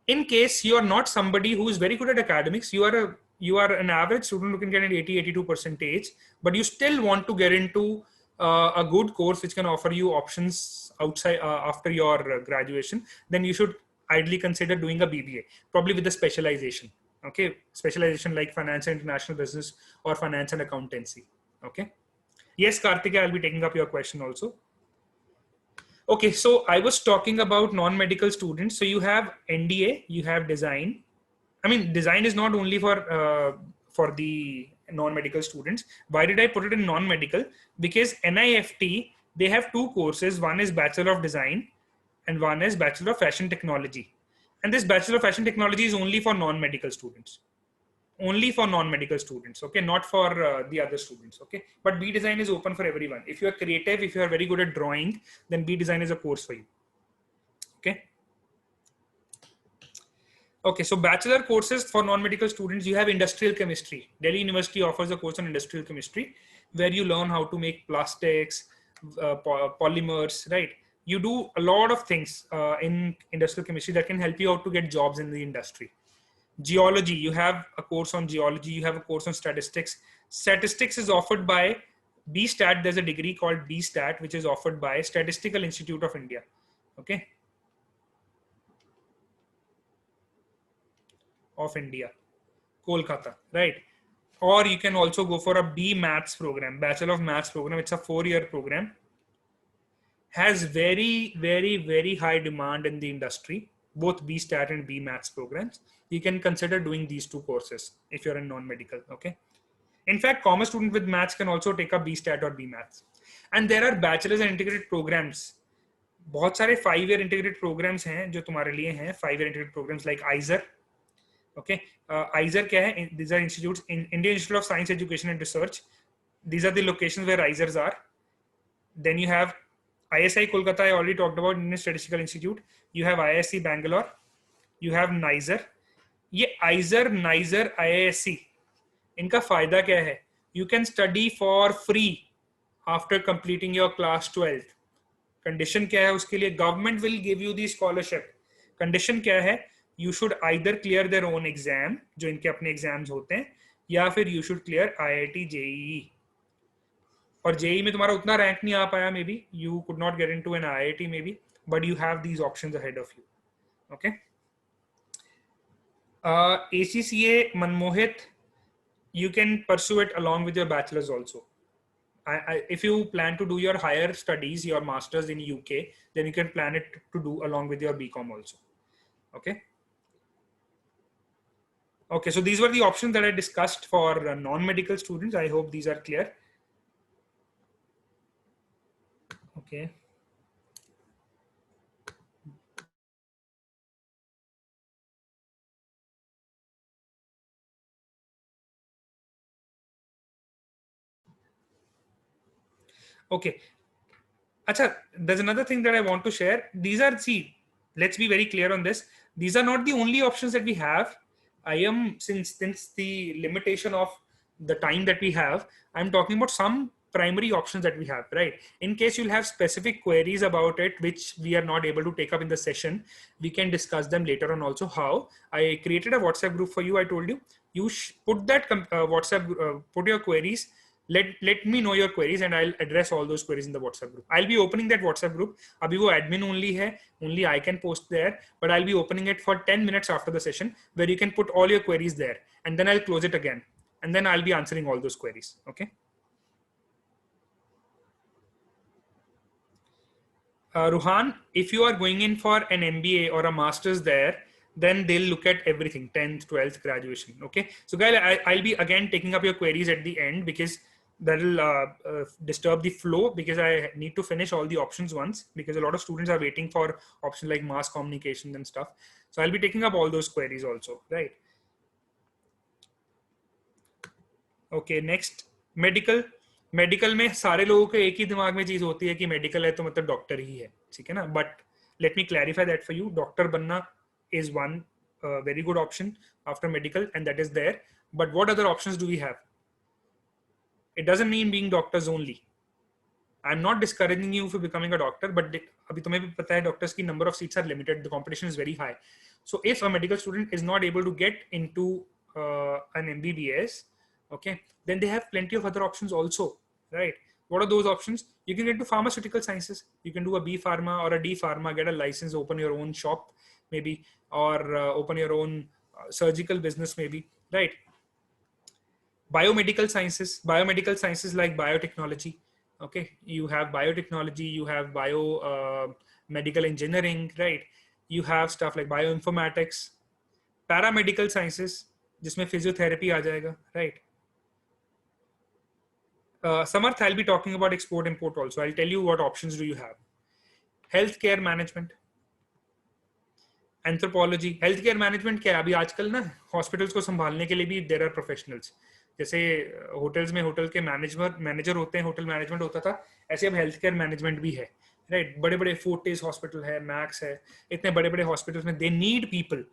in case you are not somebody who is very good at academics, you are you are an average student who can get an 80-82 percentage, but you still want to get into a good course which can offer you options outside after your graduation, then you should ideally consider doing a BBA, probably with a specialization. Okay, specialization like finance and international business or finance and accountancy. Okay. Yes, Karthika, I'll be taking up your question also. Okay, so I was talking about non-medical students. So you have NDA, you have design. I mean, design is not only for the non-medical students. Why did I put it in non-medical? Because NIFT, they have two courses. One is Bachelor of Design and one is Bachelor of Fashion Technology. And this Bachelor of Fashion Technology is only for non-medical students. Only for non-medical students, okay, not for the other students, okay. But B design is open for everyone. If you are creative, if you are very good at drawing, then B design is a course for you, okay. Okay, so bachelor courses for non-medical students, you have industrial chemistry. Delhi University offers a course on industrial chemistry where you learn how to make plastics, polymers, right? You do a lot of things in industrial chemistry that can help you out to get jobs in the industry. Geology, you have a course on geology, you have a course on statistics. Statistics is offered by BStat. There's a degree called BStat, which is offered by Statistical Institute of India. Okay. Of India, Kolkata, right? Or you can also go for a B Maths program, Bachelor of Maths program. It's a 4-year program. Has very, very, very high demand in the industry, both BStat and B Maths programs. You can consider doing these two courses if you're in non-medical, okay? In fact, commerce student with maths can also take up BStat or B Maths. And there are bachelor's and integrated programs. बहुत सारे 5-year integrated programs हैं जो तुम्हारे लिए हैं. 5-year integrated programs like ISER. Okay, ISER क्या है? These are institutes in Indian Institute of Science Education and Research. These are the locations where ISERs are. Then you have ISI Kolkata, I already talked about, Indian Statistical Institute. You have IISc Bangalore. You have NISER. ये ISER, NISER, IISc, इनका फायदा क्या है? You can study for free after completing your class 12th. Condition क्या है उसके लिए? Government will give you the scholarship. Condition क्या है? You should either clear their own exam, जो इनके अपने exams होते हैं, या फिर you should clear IIT JEE. और JEE में तुम्हारा उतना रैंक नहीं आ पाया, maybe you could not get into an IIT maybe, but you have these options ahead of you. Okay. ACCA Manmohit, you can pursue it along with your bachelor's also. If you plan to do your higher studies, your master's in UK, then you can plan it to do along with your BCom also. Okay. Okay, so these were the options that I discussed for non-medical students. I hope these are clear. Okay. Okay. Acha, there's another thing that I want to share. These are, see, let's be very clear on this. These are not the only options that we have. I am, since the limitation of the time that we have, I'm talking about some primary options that we have, right? In case you'll have specific queries about it, which we are not able to take up in the session, we can discuss them later on also. How I created a WhatsApp group for you. I told you, you put that WhatsApp, put your queries. Let me know your queries and I'll address all those queries in the WhatsApp group. I'll be opening that WhatsApp group. Abhi wo admin only hai, only I can post there, but I'll be opening it for 10 minutes after the session where you can put all your queries there, and then I'll close it again. And then I'll be answering all those queries. Okay. Ruhan, if you are going in for an MBA or a master's there, then they'll look at everything, 10th, 12th, graduation. Okay. So guys, I'll be again taking up your queries at the end because that'll disturb the flow, because I need to finish all the options once, because a lot of students are waiting for options like mass communication and stuff. So I'll be taking up all those queries also, right? Okay, next, medical. Medical में सारे लोगों के एक ही दिमाग में चीज होती है कि मेडिकल है तो मतलब डॉक्टर ही है, ठीक है ना? But let me clarify that for you. Doctor बनना is one very good option after medical, and that is there. But what other options do we have? It doesn't mean being doctors only. I'm not discouraging you for becoming a doctor, but अभी तुम्हें भी पता है doctors की number of seats are limited. The competition is very high. So if a medical student is not able to get into an MBBS, okay, then they have plenty of other options also, right? What are those options? You can get into pharmaceutical sciences. You can do a B Pharma or a D Pharma, get a license, open your own shop, maybe, or open your own surgical business, maybe, right? Biomedical sciences like biotechnology. Okay, you have biotechnology, you have medical engineering, right? You have stuff like bioinformatics, paramedical sciences जिसमें physiotherapy आ जाएगा, right? Samarth, I will be talking about export import also. I will tell you what options do you have. Health care management, anthropology. Health care management क्या है? अभी आजकल ना hospitals को संभालने के लिए भी देयर आर प्रोफेशनल्स. जैसे होटल्स में होटल के मैनेजर होते हैं, होटल मैनेजमेंट होता था, ऐसे अब हेल्थ केयर मैनेजमेंट भी है, राइट? बड़े बड़े फोर्टिस हॉस्पिटल है, मैक्स है, इतने बड़े बड़े हॉस्पिटल्स में दे need people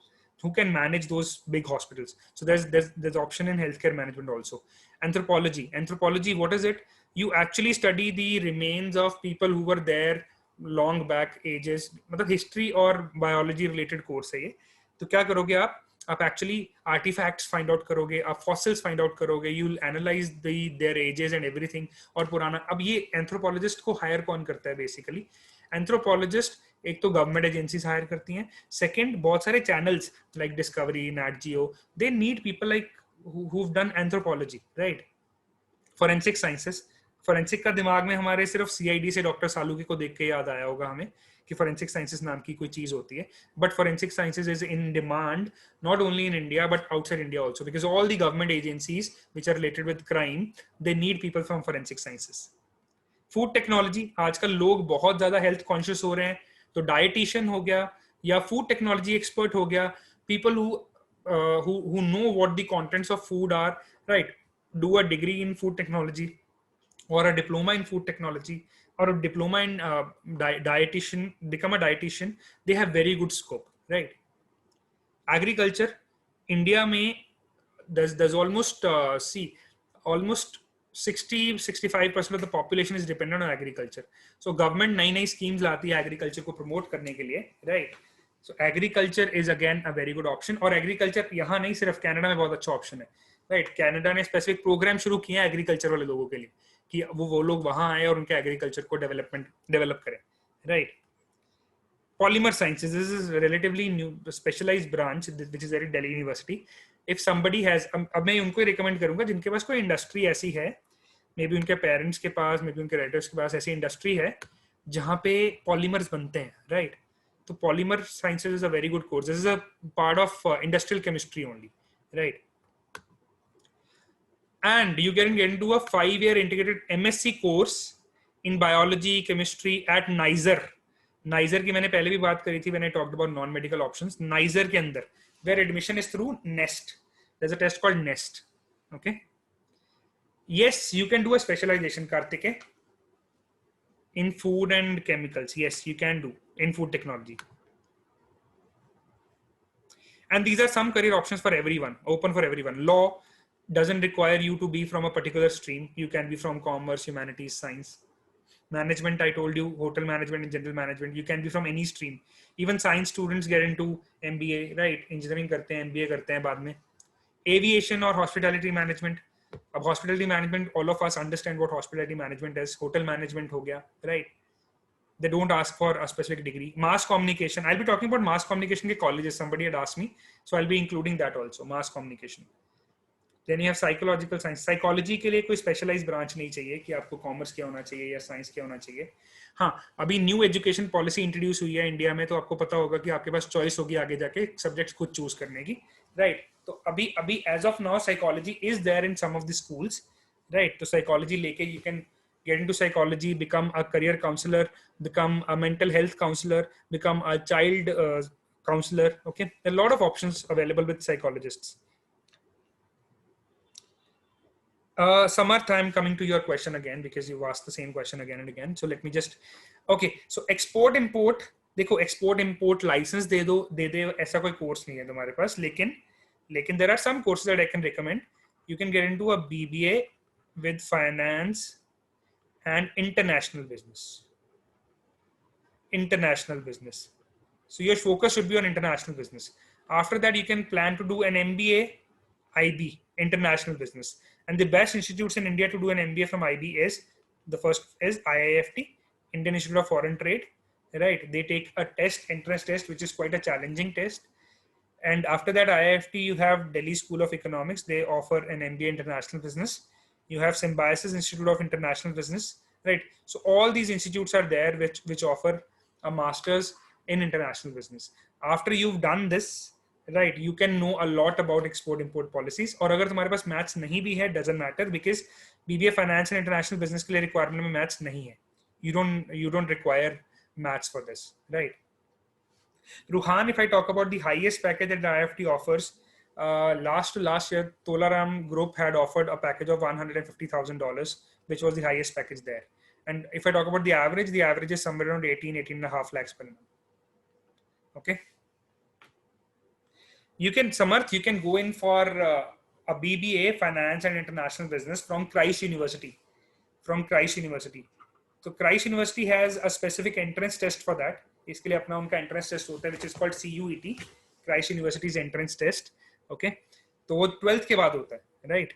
who can manage those big hospitals. So there's option in healthcare management also. Anthropology, what is it? You actually study the remains of people who were there long back ages. मतलब history और biology related course है ये. तो क्या करोगे आप actually artifacts find out करोगे, आप fossils find out करोगे, you'll analyze their ages and everything. और पुराना, अब ये anthropologist को hire कौन करता है basically? Anthropologist एक तो गवर्नमेंट एजेंसीज हायर करती हैं, सेकंड बहुत सारे channels like Discovery, Nat Geo, they need people like who've done anthropology, right? Forensic sciences. Forensic का दिमाग में हमारे सिर्फ सीआईडी से डॉक्टर सालुके को देख के याद आया होगा हमें कि फोरेंसिक साइंसेस नाम की कोई चीज होती है, but forensic sciences is in demand not only in India but outside India also, because all the government agencies which are related with crime, they need people from forensic sciences. Food technology, आजकल लोग बहुत ज्यादा health conscious हो रहे हैं, तो dietitian हो गया या फूड टेक्नोलॉजी एक्सपर्ट हो गया, people who know what the contents of food are, right? Do a degree in food technology or a diploma in food technology or a diploma in dietitian, become a dietitian. They have very good scope, right? Agriculture, India में there's almost almost 60-65% of the population is dependent on agriculture. So government नई नई schemes लाती है agriculture को promote करने के लिए, right? So agriculture is again a very good option. और agriculture यहाँ नहीं, सिर्फ कनाडा में बहुत अच्छा option है, right? कनाडा ने specific program शुरू किया है agriculture वाले लोगों के लिए कि वो लोग वहाँ आए और उनके agriculture को develop करें, right? Polymer sciences, this is a relatively new specialized branch which is at Delhi University. If somebody has, अब मैं उनको recommend करूंगा जिनके पास कोई industry ऐसी है, maybe उनके parents के पास, maybe उनके relatives के पास ऐसी industry है जहाँ पे polymers बनते हैं, right? तो polymer sciences is a very good course. This is a part of industrial chemistry only, right? And you can get into a 5-year integrated MSc course in biology, chemistry at NISER. Niger की मैंने पहले भी बात करी थी when I talked about non-medical options. Niger के अंदर where admission is through NEST. There's a test called NEST. Okay. Yes, you can do a specialization, Karthike, in food and chemicals. Yes, you can do in food technology. And these are some career options for everyone, open for everyone. Law doesn't require you to be from a particular stream. You can be from commerce, humanities, science. Management, I told you, hotel management and general management, you can be from any stream. Even science students get into MBA, right? Engineering करते हैं, MBA करते हैं बाद में. Aviation or hospitality management. अब hospitality management, all of us understand what hospitality management is. Hotel management हो गया, right? They don't ask for a specific degree. Mass communication, I'll be talking about mass communication के colleges. Somebody had asked me, so I'll be including that also. Mass communication. Then you have psychological science. Psychology के लिए कोई specialized branch नहीं चाहिए कि आपको commerce क्या होना चाहिए या science क्या होना चाहिए. हाँ, अभी new education policy introduce हुई है इंडिया में, तो आपको पता होगा कि आपके पास choice होगी आगे जाके subjects खुद choose करने की, right? तो अभी as of now psychology is there in some of the schools, right? तो psychology लेके you can get into psychology, become a career counselor, become a mental health counselor, become a child counselor. Okay, a lot of options available with psychologists. Samarth, I'm coming to your question again because you've asked the same question again and again. So let me just, okay. So export import, देखो export import license दे दे ऐसा कोई course नहीं है तुम्हारे पास, लेकिन there are some courses that I can recommend. You can get into a BBA with finance and international business. International business. So your focus should be on international business. After that, you can plan to do an MBA IB, International Business. And the best institutes in India to do an MBA from IB is, the first is IIFT, Indian Institute of Foreign Trade, right? They take a test, entrance test, which is quite a challenging test. And after that, IIFT, you have Delhi School of Economics. They offer an MBA International Business. You have Symbiosis Institute of International Business, right? So all these institutes are there which offer a master's in international business. After you've done this, right, you can know a lot about export import policies. और अगर तुम्हारे पास maths नहीं भी है, doesn't matter, because BBA Finance and International Business के लिए requirement में maths नहीं है. You don't require maths for this, right? Ruhan, if I talk about the highest package that the IFT offers, last year, Tolaram Group had offered a package of $150,000, which was the highest package there. And if I talk about the average is somewhere around 18.5 lakhs per annum. Okay. You can, Samarth, you can go in for a BBA Finance and International Business from Christ University. So Christ University has a specific entrance test for that. इसके लिए अपना उनका entrance test होता है, which is called CUET, Christ University's entrance test. Okay, तो वो 12th के बाद होता है, right?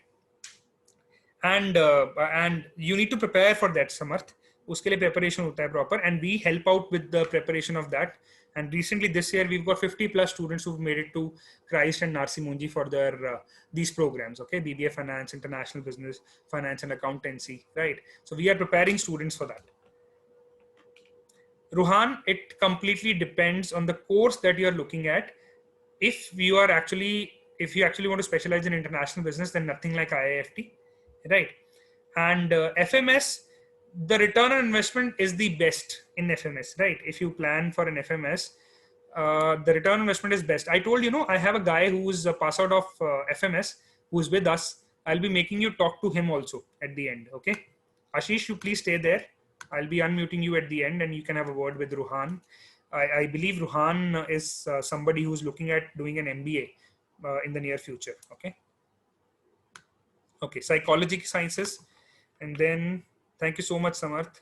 And you need to prepare for that, Samarth. उसके लिए preparation होता है proper, and we help out with the preparation of that. And recently this year we've got 50 plus students who've made it to Christ and Narsi Munji for their these programs. Okay, BBA Finance, International Business, Finance and Accountancy, right? So we are preparing students for that. Ruhan, it completely depends on the course that you are looking at. If you actually want to specialize in international business, then nothing like IIFT, right? And FMS, the return on investment is the best in FMS, right? If you plan for an FMS, the return on investment is best. I told you, I have a guy who's a pass out of FMS who's with us. I'll be making you talk to him also at the end. Okay, Ashish, you please stay there. I'll be unmuting you at the end and you can have a word with Ruhan. I believe Ruhan is somebody who's looking at doing an MBA in the near future. Okay, psychology sciences. And then thank you so much, Samarth.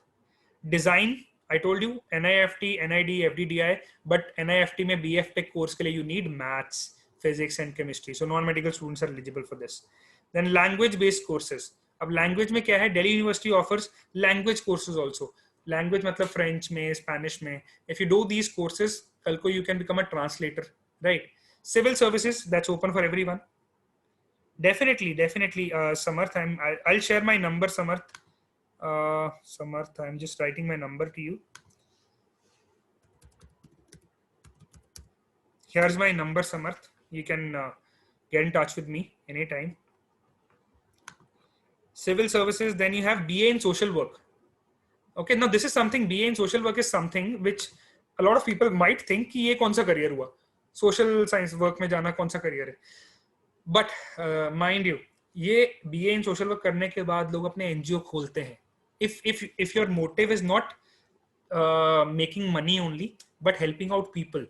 Design, I told you, NIFT, NID, FDDI, but NIFT mein BF Tech course ke liye you need maths, physics and chemistry. So non-medical students are eligible for this. Then language-based courses. अब language में क्या है? Delhi University offers language courses also. Language मतलब French में, Spanish में. If you do these courses, कल को you can become a translator, right? Civil services, that's open for everyone. Definitely, Samarth. I'll share my number, Samarth. Samarth, I'm just writing my number to you. Here's my number, Samarth. You can get in touch with me anytime. Civil services, then you have BA in social work. Okay, now this is something, BA in social work is something which a lot of people might think कि ये कौन सा career हुआ, social science work में जाना कौन सा career है. But mind you, ये BA in social work करने के बाद लोग अपने NGO खोलते हैं. If your motive is not making money only, but helping out people.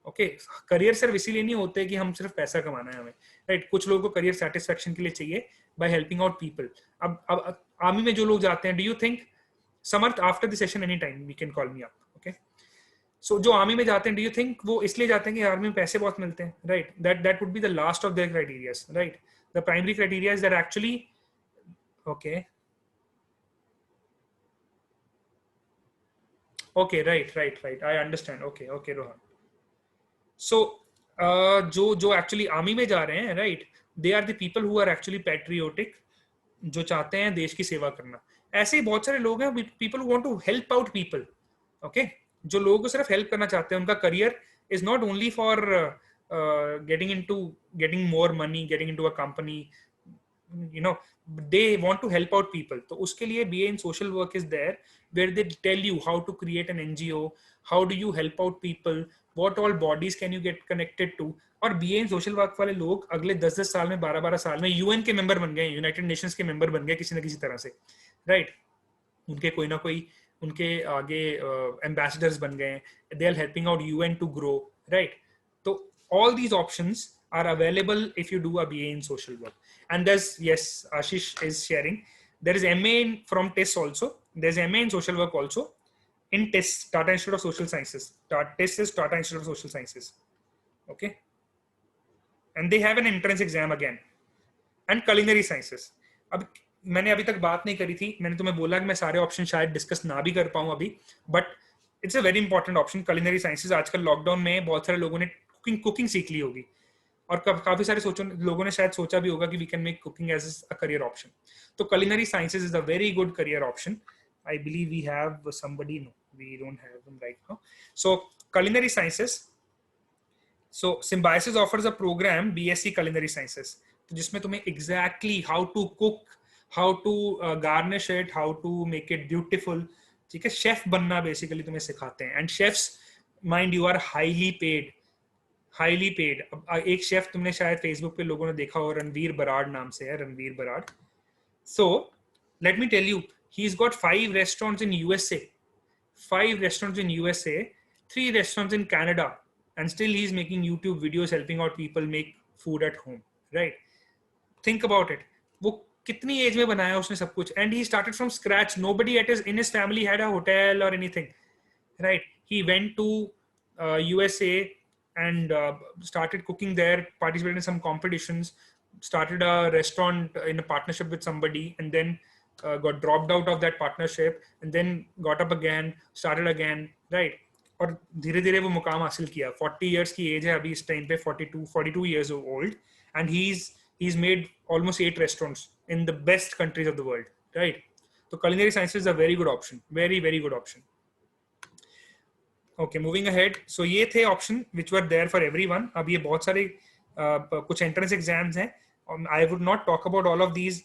Okay, career सिर्फ इसीलिए नहीं होते कि हम सिर्फ पैसा कमाना है हमें, राइट? कुछ लोगों को करियर सेटिस्फेक्शन के लिए चाहिए बाय हेल्पिंग आउट पीपल. अब आर्मी में जो लोग जाते हैं, do you think, Samarth, after the session any time you can call me up. Okay, so जो आर्मी में जाते हैं, डू यू थिंक वो इसलिए जाते हैं कि आर्मी में पैसे बहुत मिलते हैं, right? That would be the last of their criterias, right? The primary criterias that actually, okay, okay, right, I understand. Okay, Rohan. So जो actually आर्मी में जा रहे हैं, right, they are the people who are actually patriotic, जो चाहते हैं देश की सेवा करना. ऐसे ही बहुत सारे लोग हैं, people who want to help out people. Okay, जो लोगों को सिर्फ हेल्प करना चाहते हैं, उनका career is not only for getting more money, getting into a company, they want to help out people. तो उसके लिए BA in social work is there, where they tell you how to create an NGO, how do you help out people, what all bodies can you get connected to. और BA in social work वाले लोग अगले 10-10 साल में, 12-12 साल में UN के member बन गए, यूनाइटेड नेशंस के मेंबर बन गए किसी न किसी तरह से, राइट? उनके कोई ना कोई उनके आगे एम्बेसडर्स बन गए, they are helping out UN to grow, right? तो all these options are available if you do a BA in social work. And there's, yes, Ashish is sharing, there is MA from TIS also. There's MA in social work also in TIS, Tata Institute of Social Sciences. TIS is Tata Institute of Social Sciences. Okay. and they have an entrance exam again. And culinary sciences. अब मैंने अभी तक बात नहीं करी थी, मैंने तुम्हें बोला कि मैं सारे ऑप्शन शायद डिस्कस ना भी कर पाऊं अभी, but it's a very important option culinary sciences. आजकल लॉकडाउन में बहुत सारे लोगों ने कुकिंग सीख ली होगी, और काफी सारे लोगों ने शायद सोचा भी होगा कि we can make cooking as a career option. तो culinary sciences is a very good career option. I believe we have somebody. No, we don't have them right now. So culinary sciences. So Symbiosis offers a program BSc Culinary Sciences, तो जिसमें तुम्हें exactly how to cook, how to garnish it, how to make it beautiful, ठीक है, chef बनना basically तुम्हें सिखाते हैं. And chefs, mind you, are highly paid. Highly paid. अब एक शेफ तुमने शायद फेसबुक पे लोगों ने देखा हो, रणवीर बराड़ नाम से है, Ranveer Brar. So let me tell you, he is got 5 restaurants in USA, 5 restaurants in USA, 3 restaurants in Canada, and still he's making YouTube videos helping out people make food at home, right? Think about it. वो कितनी as में बनाया उसने सब कुछ, and he started from scratch. Nobody in his family had a hotel or anything, right? He went to USA and started cooking there, participated in some competitions, started a restaurant in a partnership with somebody, and then got dropped out of that partnership, and then got up again, started again, right? और धीरे धीरे वो मुकाम हासिल किया. 40 years की as है अभी इस टाइम पे, 42 years old, and he's made almost 8 restaurants in the best countries of the world, right? So culinary sciences is a very good option, very very good option. Okay, moving ahead. So ये थे option which were there for everyone. अब ये बहुत सारे कुछ entrance exams हैं. I would not talk about all of these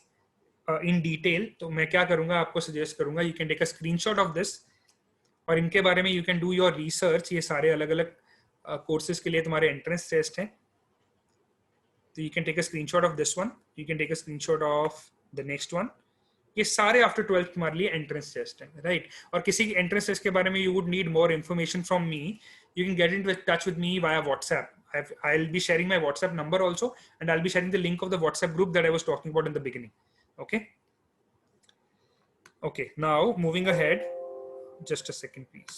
in detail. तो मैं क्या करूँगा, आपको suggest करूँगा, you can take a screenshot of this, और इनके बारे में you can do your research. ये सारे अलग अलग courses के लिए तुम्हारे entrance test हैं. तो you can take a screenshot of this one. You can take a screenshot of the next one. ये सारे आफ्टर 12th तुम्हारे लिए एंट्रेंस टेस्ट है, राइट? और किसी एंट्रेंस टेस्ट के बारे में you would need more information from me, you can get in touch with me via WhatsApp. I will be sharing my WhatsApp number also, and I'll be sharing the link of the WhatsApp group that I was talking about in the beginning. Okay, now moving ahead, just a second please.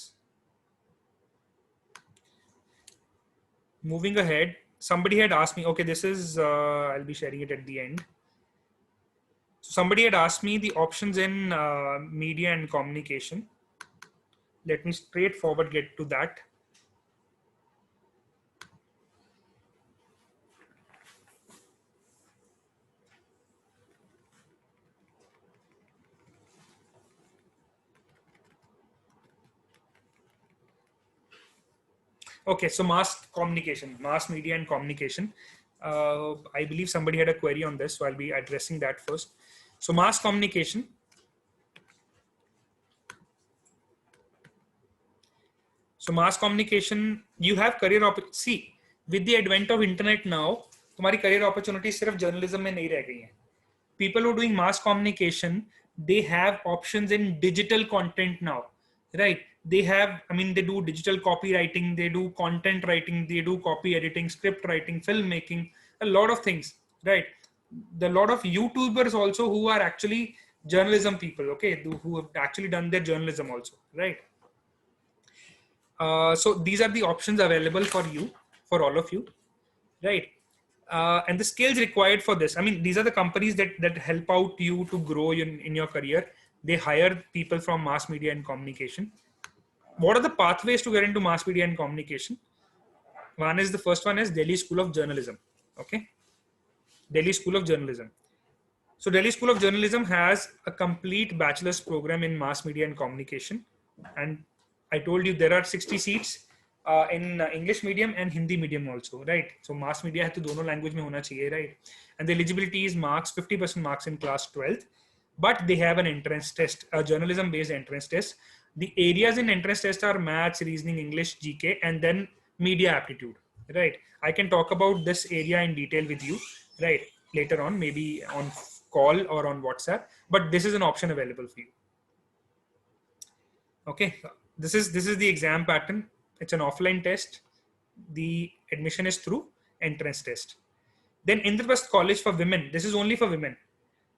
Moving ahead, somebody had asked me, okay, this is I'll be sharing it at the end. So somebody had asked me the options in media and communication. Let me straightforward get to that. Okay, so mass communication, mass media and communication. I believe somebody had a query on this, so I'll be addressing that first. So mass communication. So mass communication, you have career opportunity. See, with the advent of internet now, तुम्हारी career opportunity सिर्फ journalism में नहीं रह गई हैं. People who are doing mass communication, they have options in digital content now, right? They have, I mean, they do digital copywriting, they do content writing, they do copy editing, script writing, filmmaking, a lot of things, right? The lot of YouTubers also who are actually journalism people, okay, who have actually done their journalism also, right? So these are the options available for you, for all of you, right? And the skills required for this, I mean, these are the companies that help out you to grow in your career. They hire people from mass media and communication. What are the pathways to get into mass media and communication? The first one is Delhi School of Journalism. Okay, Delhi School of Journalism. So Delhi School of Journalism has a complete bachelor's program in mass media and communication, and I told you there are 60 seats in English medium and Hindi medium also, right? So mass media है तो दोनों language में होना चाहिए, right? And the eligibility is marks, 50% marks in class 12th, but they have an entrance test, a journalism based entrance test. The areas in entrance test are maths, reasoning, English, GK, and then media aptitude, right? I can talk about this area in detail with you, right, later on, maybe on call or on WhatsApp, but this is an option available for you. Okay, this is the exam pattern. It's an offline test. The admission is through entrance test. Then Indraprasth College for women, this is only for women.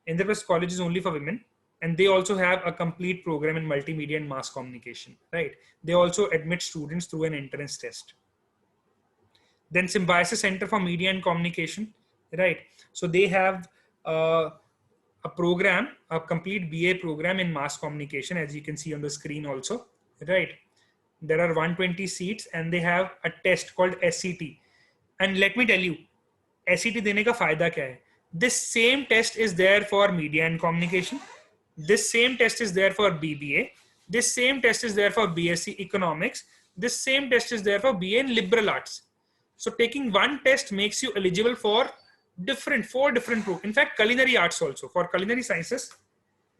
Indraprasth College is only for women, and they also have a complete program in multimedia and mass communication, right? They also admit students through an entrance test. Then Symbiosis Center for Media and Communication, right? So they have a program, a complete BA program in mass communication, as you can see on the screen also, right? There are 120 seats and they have a test called SCT. And let me tell you, SCT देने का फायदा क्या है? This same test is there for media and communication. This same test is there for BBA. This same test is there for BSc Economics. This same test is there for BA in Liberal Arts. So taking one test makes you eligible for four different programs. In fact, culinary arts also. For culinary sciences,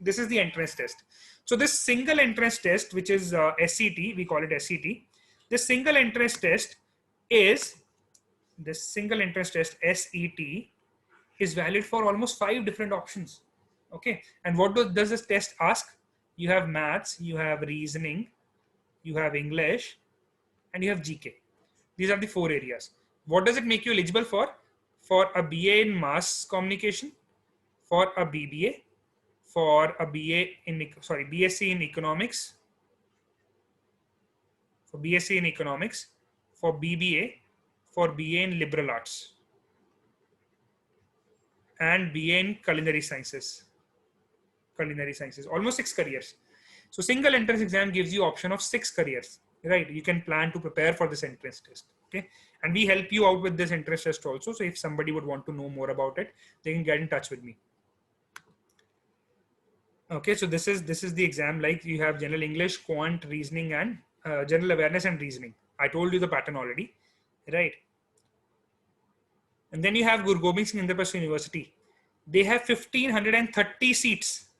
this is the entrance test. So this single entrance test, which is SCT, we call it SCT. This single entrance test SET is valid for almost 5 different options. Okay, and what does this test ask? You have maths, you have reasoning, you have English, and you have GK. These are the 4 areas. What does it make you eligible for? For a BA in mass communication, for a BBA, for a BSc in economics, for BSc in economics, for BBA, for BA in liberal arts, and BA in culinary sciences. Almost 6 careers. So single entrance exam gives you option of 6 careers, right? You can plan to prepare for this entrance test. Okay, and we help you out with this entrance test also. So if somebody would want to know more about it, they can get in touch with me. Okay, so this is the exam. Like, you have general English, quant, reasoning, and general awareness and reasoning. I told you the pattern already, right? And then you have Guru Gobind Singh Indraprastha University. They have 1530 seats.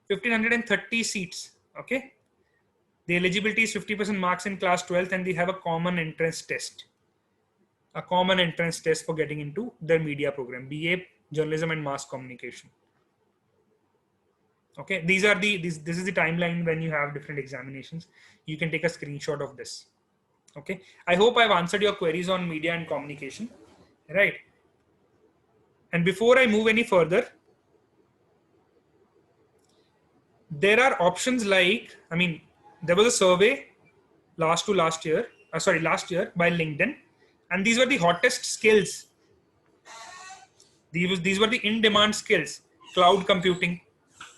1530 seats. Okay. The eligibility is 50% marks in class 12th, and they have a common entrance test. A common entrance test for getting into their media program, BA Journalism and Mass Communication. Okay, this is the timeline when you have different examinations. You can take a screenshot of this. Okay, I hope I've answered your queries on media and communication, right? And before I move any further, there are options like, I mean, there was a survey last year by LinkedIn, and these were the hottest skills. These were the in-demand skills. Cloud computing.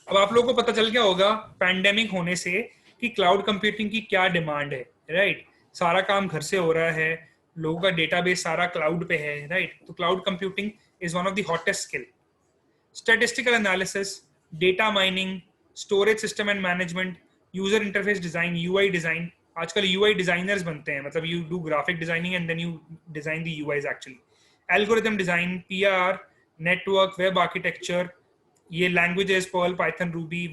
अब आप लोगों को पता चल गया होगा pandemic होने से कि क्लाउड कंप्यूटिंग की क्या डिमांड है, राइट? सारा काम घर से हो रहा है, लोगों का डेटाबेस सारा क्लाउड पे है, राइट? तो cloud computing is one of the hottest skill. Statistical analysis, data mining, storage system and management, user interface design, UI design. आजकल यूआई डिजाइनर्स बनते हैं, मतलब you do graphic designing and then you design the UIs actually. Algorithm design, PR, network, web architecture, ये languages Perl, Python, Ruby,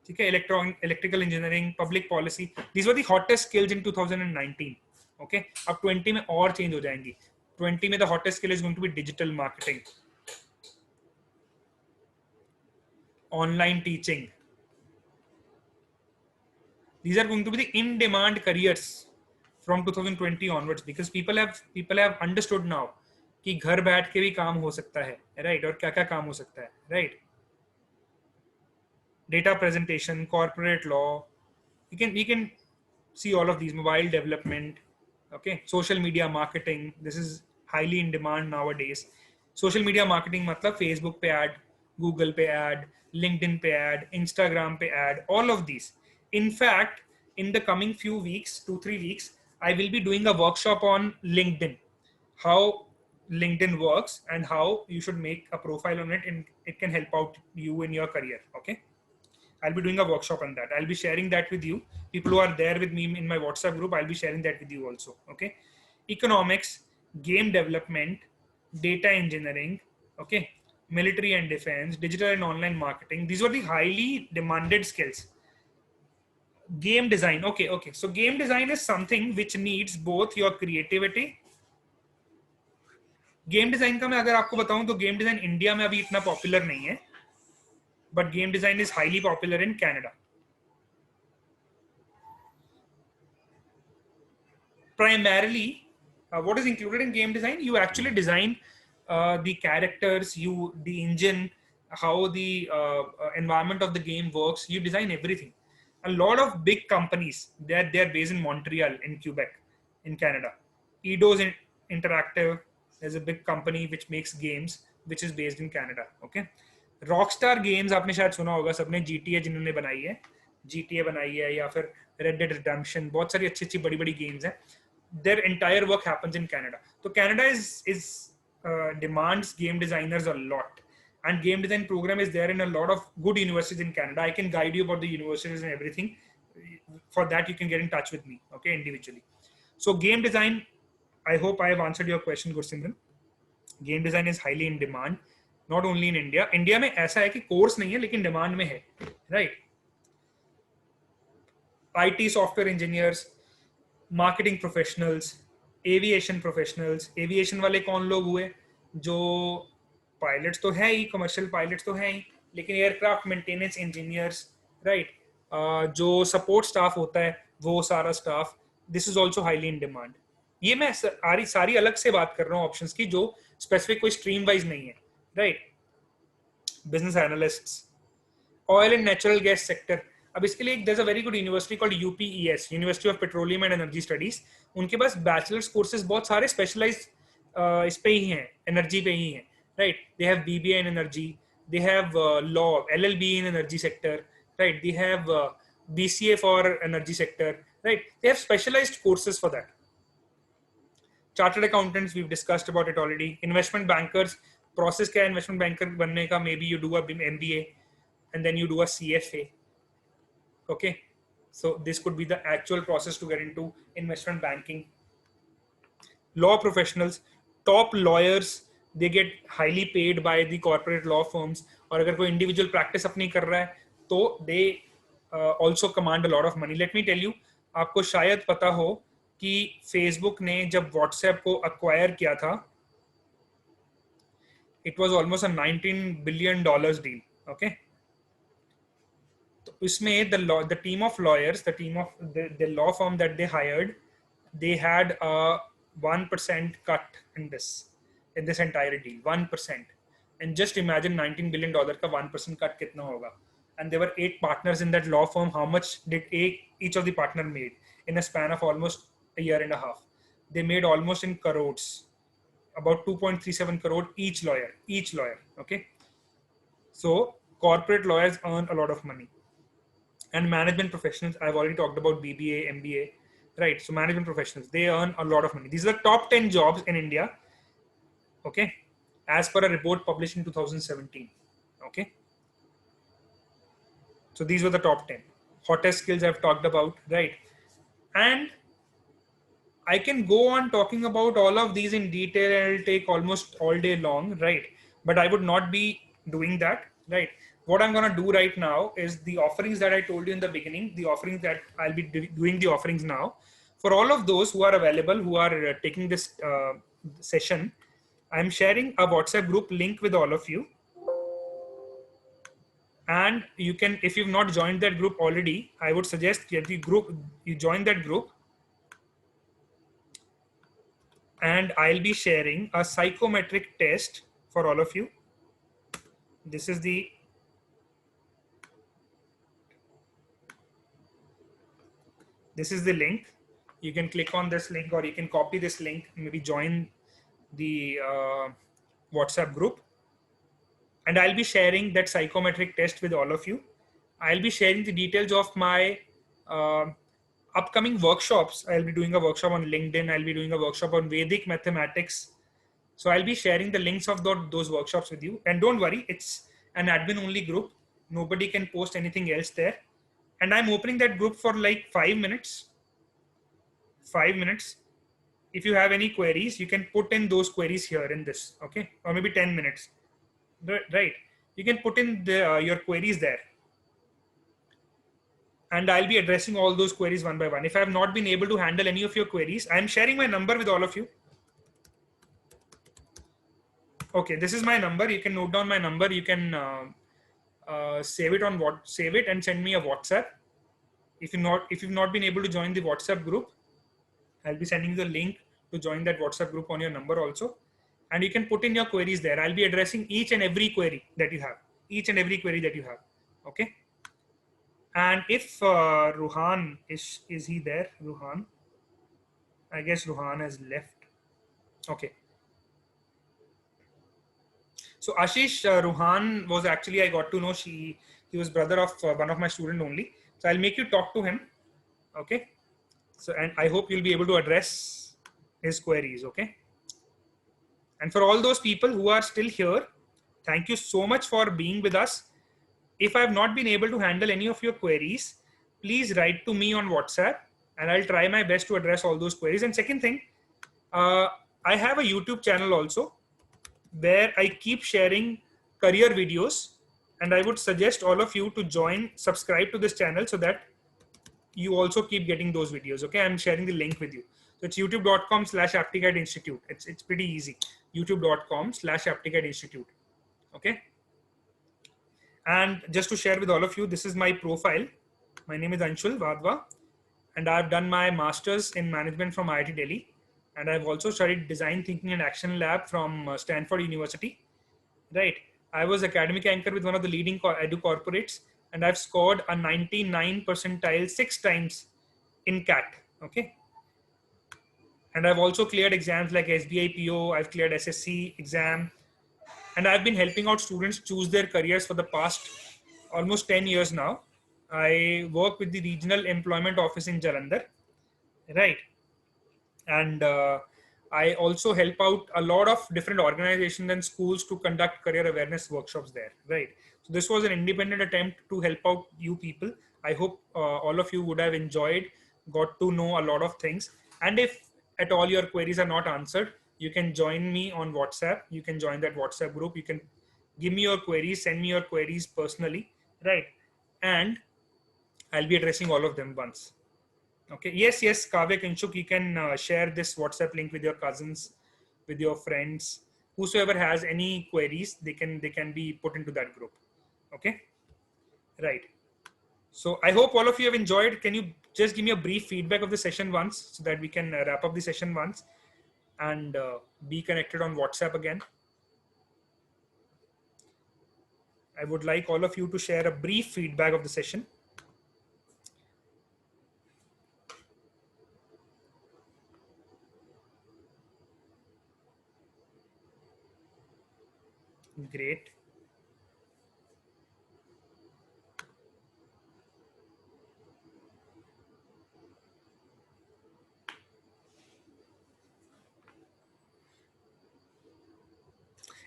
ठीक है, electrical engineering, public policy. These were the hottest skills in 2019. Okay, अब 20 में और change हो जाएंगी. 20 में the hottest skill is going to be digital marketing, online teaching. These are going to be the in-demand careers from 2020 onwards, because people have understood now कि घर बैठ के भी काम हो सकता है, right? और क्या क्या काम हो सकता है, right? Data presentation, corporate law, we can see all of these. Mobile development, okay, social media marketing. This is highly in demand nowadays. Social media marketing मतलब Facebook पे ad, Google पे ad, LinkedIn पे ad, Instagram पे ad, all of these. In fact, in the coming few weeks, 2-3 weeks, I will be doing a workshop on LinkedIn, how LinkedIn works and how you should make a profile on it, and it can help out you in your career. Okay, I'll be doing a workshop on that. I'll be sharing that with you. People who are there with me in my WhatsApp group, I'll be sharing that with you also. Okay, economics, game development, data engineering, okay, military and defense, digital and online marketing. These were the highly demanded skills. Game design, okay. So game design is something which needs both your creativity. Game design का मैं अगर आपको बताऊं तो game design India में अभी इतना popular नहीं है, but game design is highly popular in Canada. Primarily, what is included in game design? You actually design the characters, the engine, how the environment of the game works. You design everything. A lot of big companies, they're based in Montreal, in Quebec, in Canada. Interactive is a big company which makes games, which is based in Canada. Okay, Rockstar Games आपने शायद सुना होगा सबने, GTA जिन्होंने बनाई है, GTA बनाई है, या फिर Red Dead Redemption, बहुत सारी अच्छी अच्छी बड़ी बड़ी गेम्स हैं. Their entire work happens in Canada. So Canada is demands game designers a lot, and game design program is there in a lot of good universities in Canada. I can guide you about the universities and everything. For that, you can get in touch with me, okay, individually. So game design, I hope I have answered your question, Gursimran. Game design is highly in demand, not only in India. India में ऐसा है कि course नहीं है लेकिन demand में है, right? IT software engineers, marketing professionals, aviation professionals. Aviation वाले कौन लोग हुए? जो पायलट्स तो है ही, कमर्शियल पायलट्स तो हैं ही, लेकिन एयरक्राफ्ट मेंटेनेंस इंजीनियर्स, राइट, जो सपोर्ट स्टाफ होता है वो सारा staff, this is also highly in demand. ये मैं सारी अलग से बात कर रहा हूँ ऑप्शंस की, जो स्पेसिफिक कोई स्ट्रीम वाइज नहीं है, right. Business analysts, oil and natural gas sector. अब इसके लिए there is a very good university called UPES, university of petroleum and energy studies. उनके पास बैचलर्स कोर्सेज बहुत सारे स्पेशलाइज इस पे ही हैं, एनर्जी पे ही हैं, right. They have BBA in energy, they have law, LLB in energy sector, right. They have BCA for energy sector, right. They have specialized courses for that. Chartered accountants, we've discussed about it already. Investment bankers, process क्या है investment banker बनने का? Maybe you do a MBA and then you do a CFA. Okay, so this could be the actual process to get into investment banking. Law professionals, top lawyers, they get highly paid by the corporate law firms. और अगर कोई individual practice अपनी कर रहा है तो they also command a lot of money. Let me tell you, आपको शायद पता हो कि Facebook ने जब WhatsApp को acquire किया था, it was almost a $19 billion deal. Okay, इसमें the team of lawyers, the team of the law firm that they hired, they had a 1% cut in this entire deal. 1%. And just imagine $19 billion का 1% cut कितना होगा. And there were 8 partners in that law firm. How much did each of the partner made in a span of almost a year and a half? They made almost in crores, about 2.37 crore each lawyer. Okay, so corporate lawyers earn a lot of money. And management professionals, I've already talked about BBA, MBA, right? So management professionals, they earn a lot of money. These are the top 10 jobs in India, okay, as per a report published in 2017, okay? So these were the top 10. Hottest skills I've talked about, right? And I can go on talking about all of these in detail and it'll take almost all day long, right? But I would not be doing that, right? What I'm going to do right now is the offerings that I told you in the beginning, the offerings that I'll be doing the offerings now. For all of those who are available, who are taking this session, I'm sharing a WhatsApp group link with all of you. And you can, if you've not joined that group already, I would suggest that you join that group. And I'll be sharing a psychometric test for all of you. This is the link. You can click on this link or you can copy this link, maybe join the WhatsApp group. And I'll be sharing that psychometric test with all of you. I'll be sharing the details of my upcoming workshops. I'll be doing a workshop on LinkedIn. I'll be doing a workshop on Vedic mathematics. So I'll be sharing the links of those workshops with you. And don't worry, it's an admin only group. Nobody can post anything else there. And I'm opening that group for like 5 minutes. 5 minutes. If you have any queries, you can put in those queries here in this, okay? Or maybe 10 minutes, right? You can put in your queries there. And I'll be addressing all those queries one by one. If I have not been able to handle any of your queries, I'm sharing my number with all of you. Okay, this is my number. You can note down my number. You can save it and send me a WhatsApp. If you've not been able to join the WhatsApp group, I'll be sending you the link to join that WhatsApp group on your number also. And you can put in your queries there. I'll be addressing each and every query that you have. Okay. And if Ruhan, is he there? Ruhan? I guess Ruhan has left. Okay. So Ashish Ruhan was actually, I got to know he was brother of one of my student only. So I'll make you talk to him. Okay. So, and I hope you'll be able to address his queries. Okay. And for all those people who are still here, thank you so much for being with us. If I have not been able to handle any of your queries, please write to me on WhatsApp and I'll try my best to address all those queries. And second thing, uh, I have a YouTube channel also where I keep sharing career videos, and I would suggest all of you to subscribe to this channel so that you also keep getting those videos. Okay, I'm sharing the link with you. So it's youtube.com/aptiguide institute. It's pretty easy. youtube.com/aptiguide institute. Okay. And just to share with all of you, this is my profile. My name is Anshul Vadva, and I've done my master's in management from IIT Delhi. And I've also studied design thinking and action lab from Stanford University. Right. I was academic anchor with one of the leading edu corporates, and I've scored a 99 percentile 6 times in CAT. Okay. And I've also cleared exams like SBI PO, I've cleared SSC exam, and I've been helping out students choose their careers for the past almost 10 years now. I work with the regional employment office in Jalandhar, right? And I also help out a lot of different organizations and schools to conduct career awareness workshops there, right? So this was an independent attempt to help out you people. I hope all of you would have enjoyed, got to know a lot of things. And if at all your queries are not answered, you can join me on WhatsApp. You can join that WhatsApp group. You can give me your queries, send me your queries personally, right? And I'll be addressing all of them once. Okay. Yes, yes, Kavya Kinshuk, you can share this WhatsApp link with your cousins, with your friends, whosoever has any queries, they can be put into that group. Okay. Right. So I hope all of you have enjoyed. Can you just give me a brief feedback of the session once so that we can wrap up the session once and be connected on WhatsApp again? I would like all of you to share a brief feedback of the session. Great.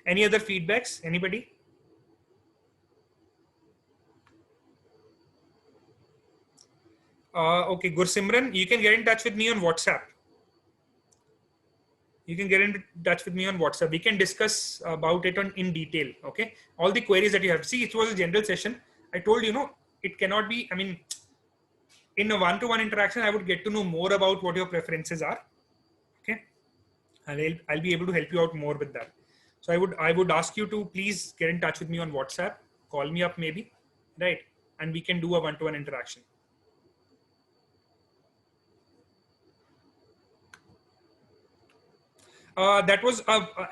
Any other feedbacks? Anybody? Okay, Gursimran, you can get in touch with me on WhatsApp. You can get in touch with me on WhatsApp. We can discuss about it in detail. Okay, all the queries that you have. See, it was a general session. I told you, no, it cannot be. I mean, in a one-to-one interaction, I would get to know more about what your preferences are. Okay, and I'll be able to help you out more with that. So I would ask you to please get in touch with me on WhatsApp. Call me up maybe, right? And we can do a one-to-one interaction. That was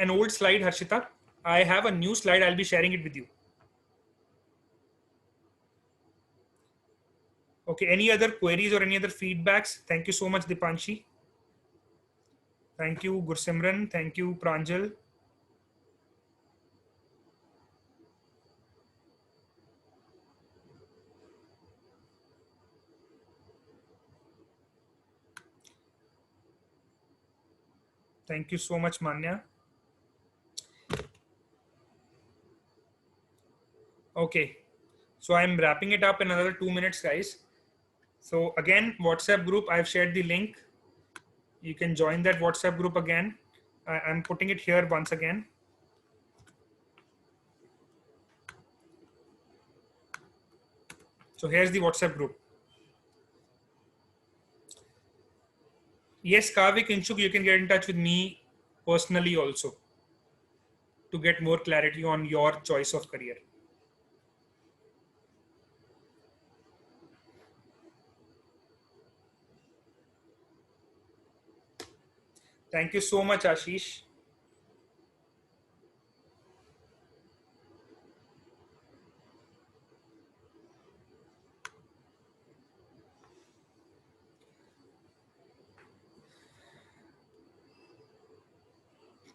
an old slide, Harshita. I have a new slide. I'll be sharing it with you. Okay, any other queries or any other feedbacks? Thank you so much, Dipanshi. Thank you, Gursimran. Thank you, Pranjal. Thank you so much, Manya. Okay, so I'm wrapping it up in another 2 minutes, guys. So again, WhatsApp group, I've shared the link. You can join that WhatsApp group again. I'm putting it here once again. So here's the WhatsApp group. Yes, Kavik Inchuk, you can get in touch with me personally also to get more clarity on your choice of career. Thank you so much, Ashish.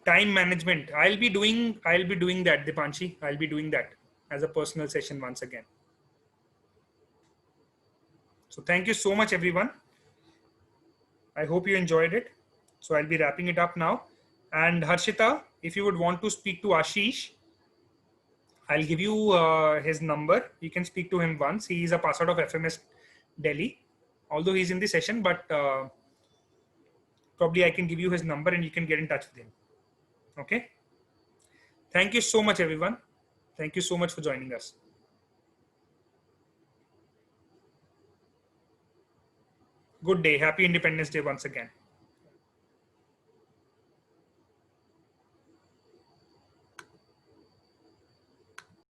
time management. I'll be doing that, Dipanshi. I'll be doing that as a personal session once again. So thank you so much, everyone. I hope you enjoyed it. So I'll be wrapping it up now. And Harshita, if you would want to speak to Ashish, I'll give you his number. You can speak to him once. He is a passer of FMS Delhi, although he's in the session, but probably I can give you his number and you can get in touch with him. Okay. Thank you so much, everyone. Thank you so much for joining us. Good day. Happy Independence Day once again.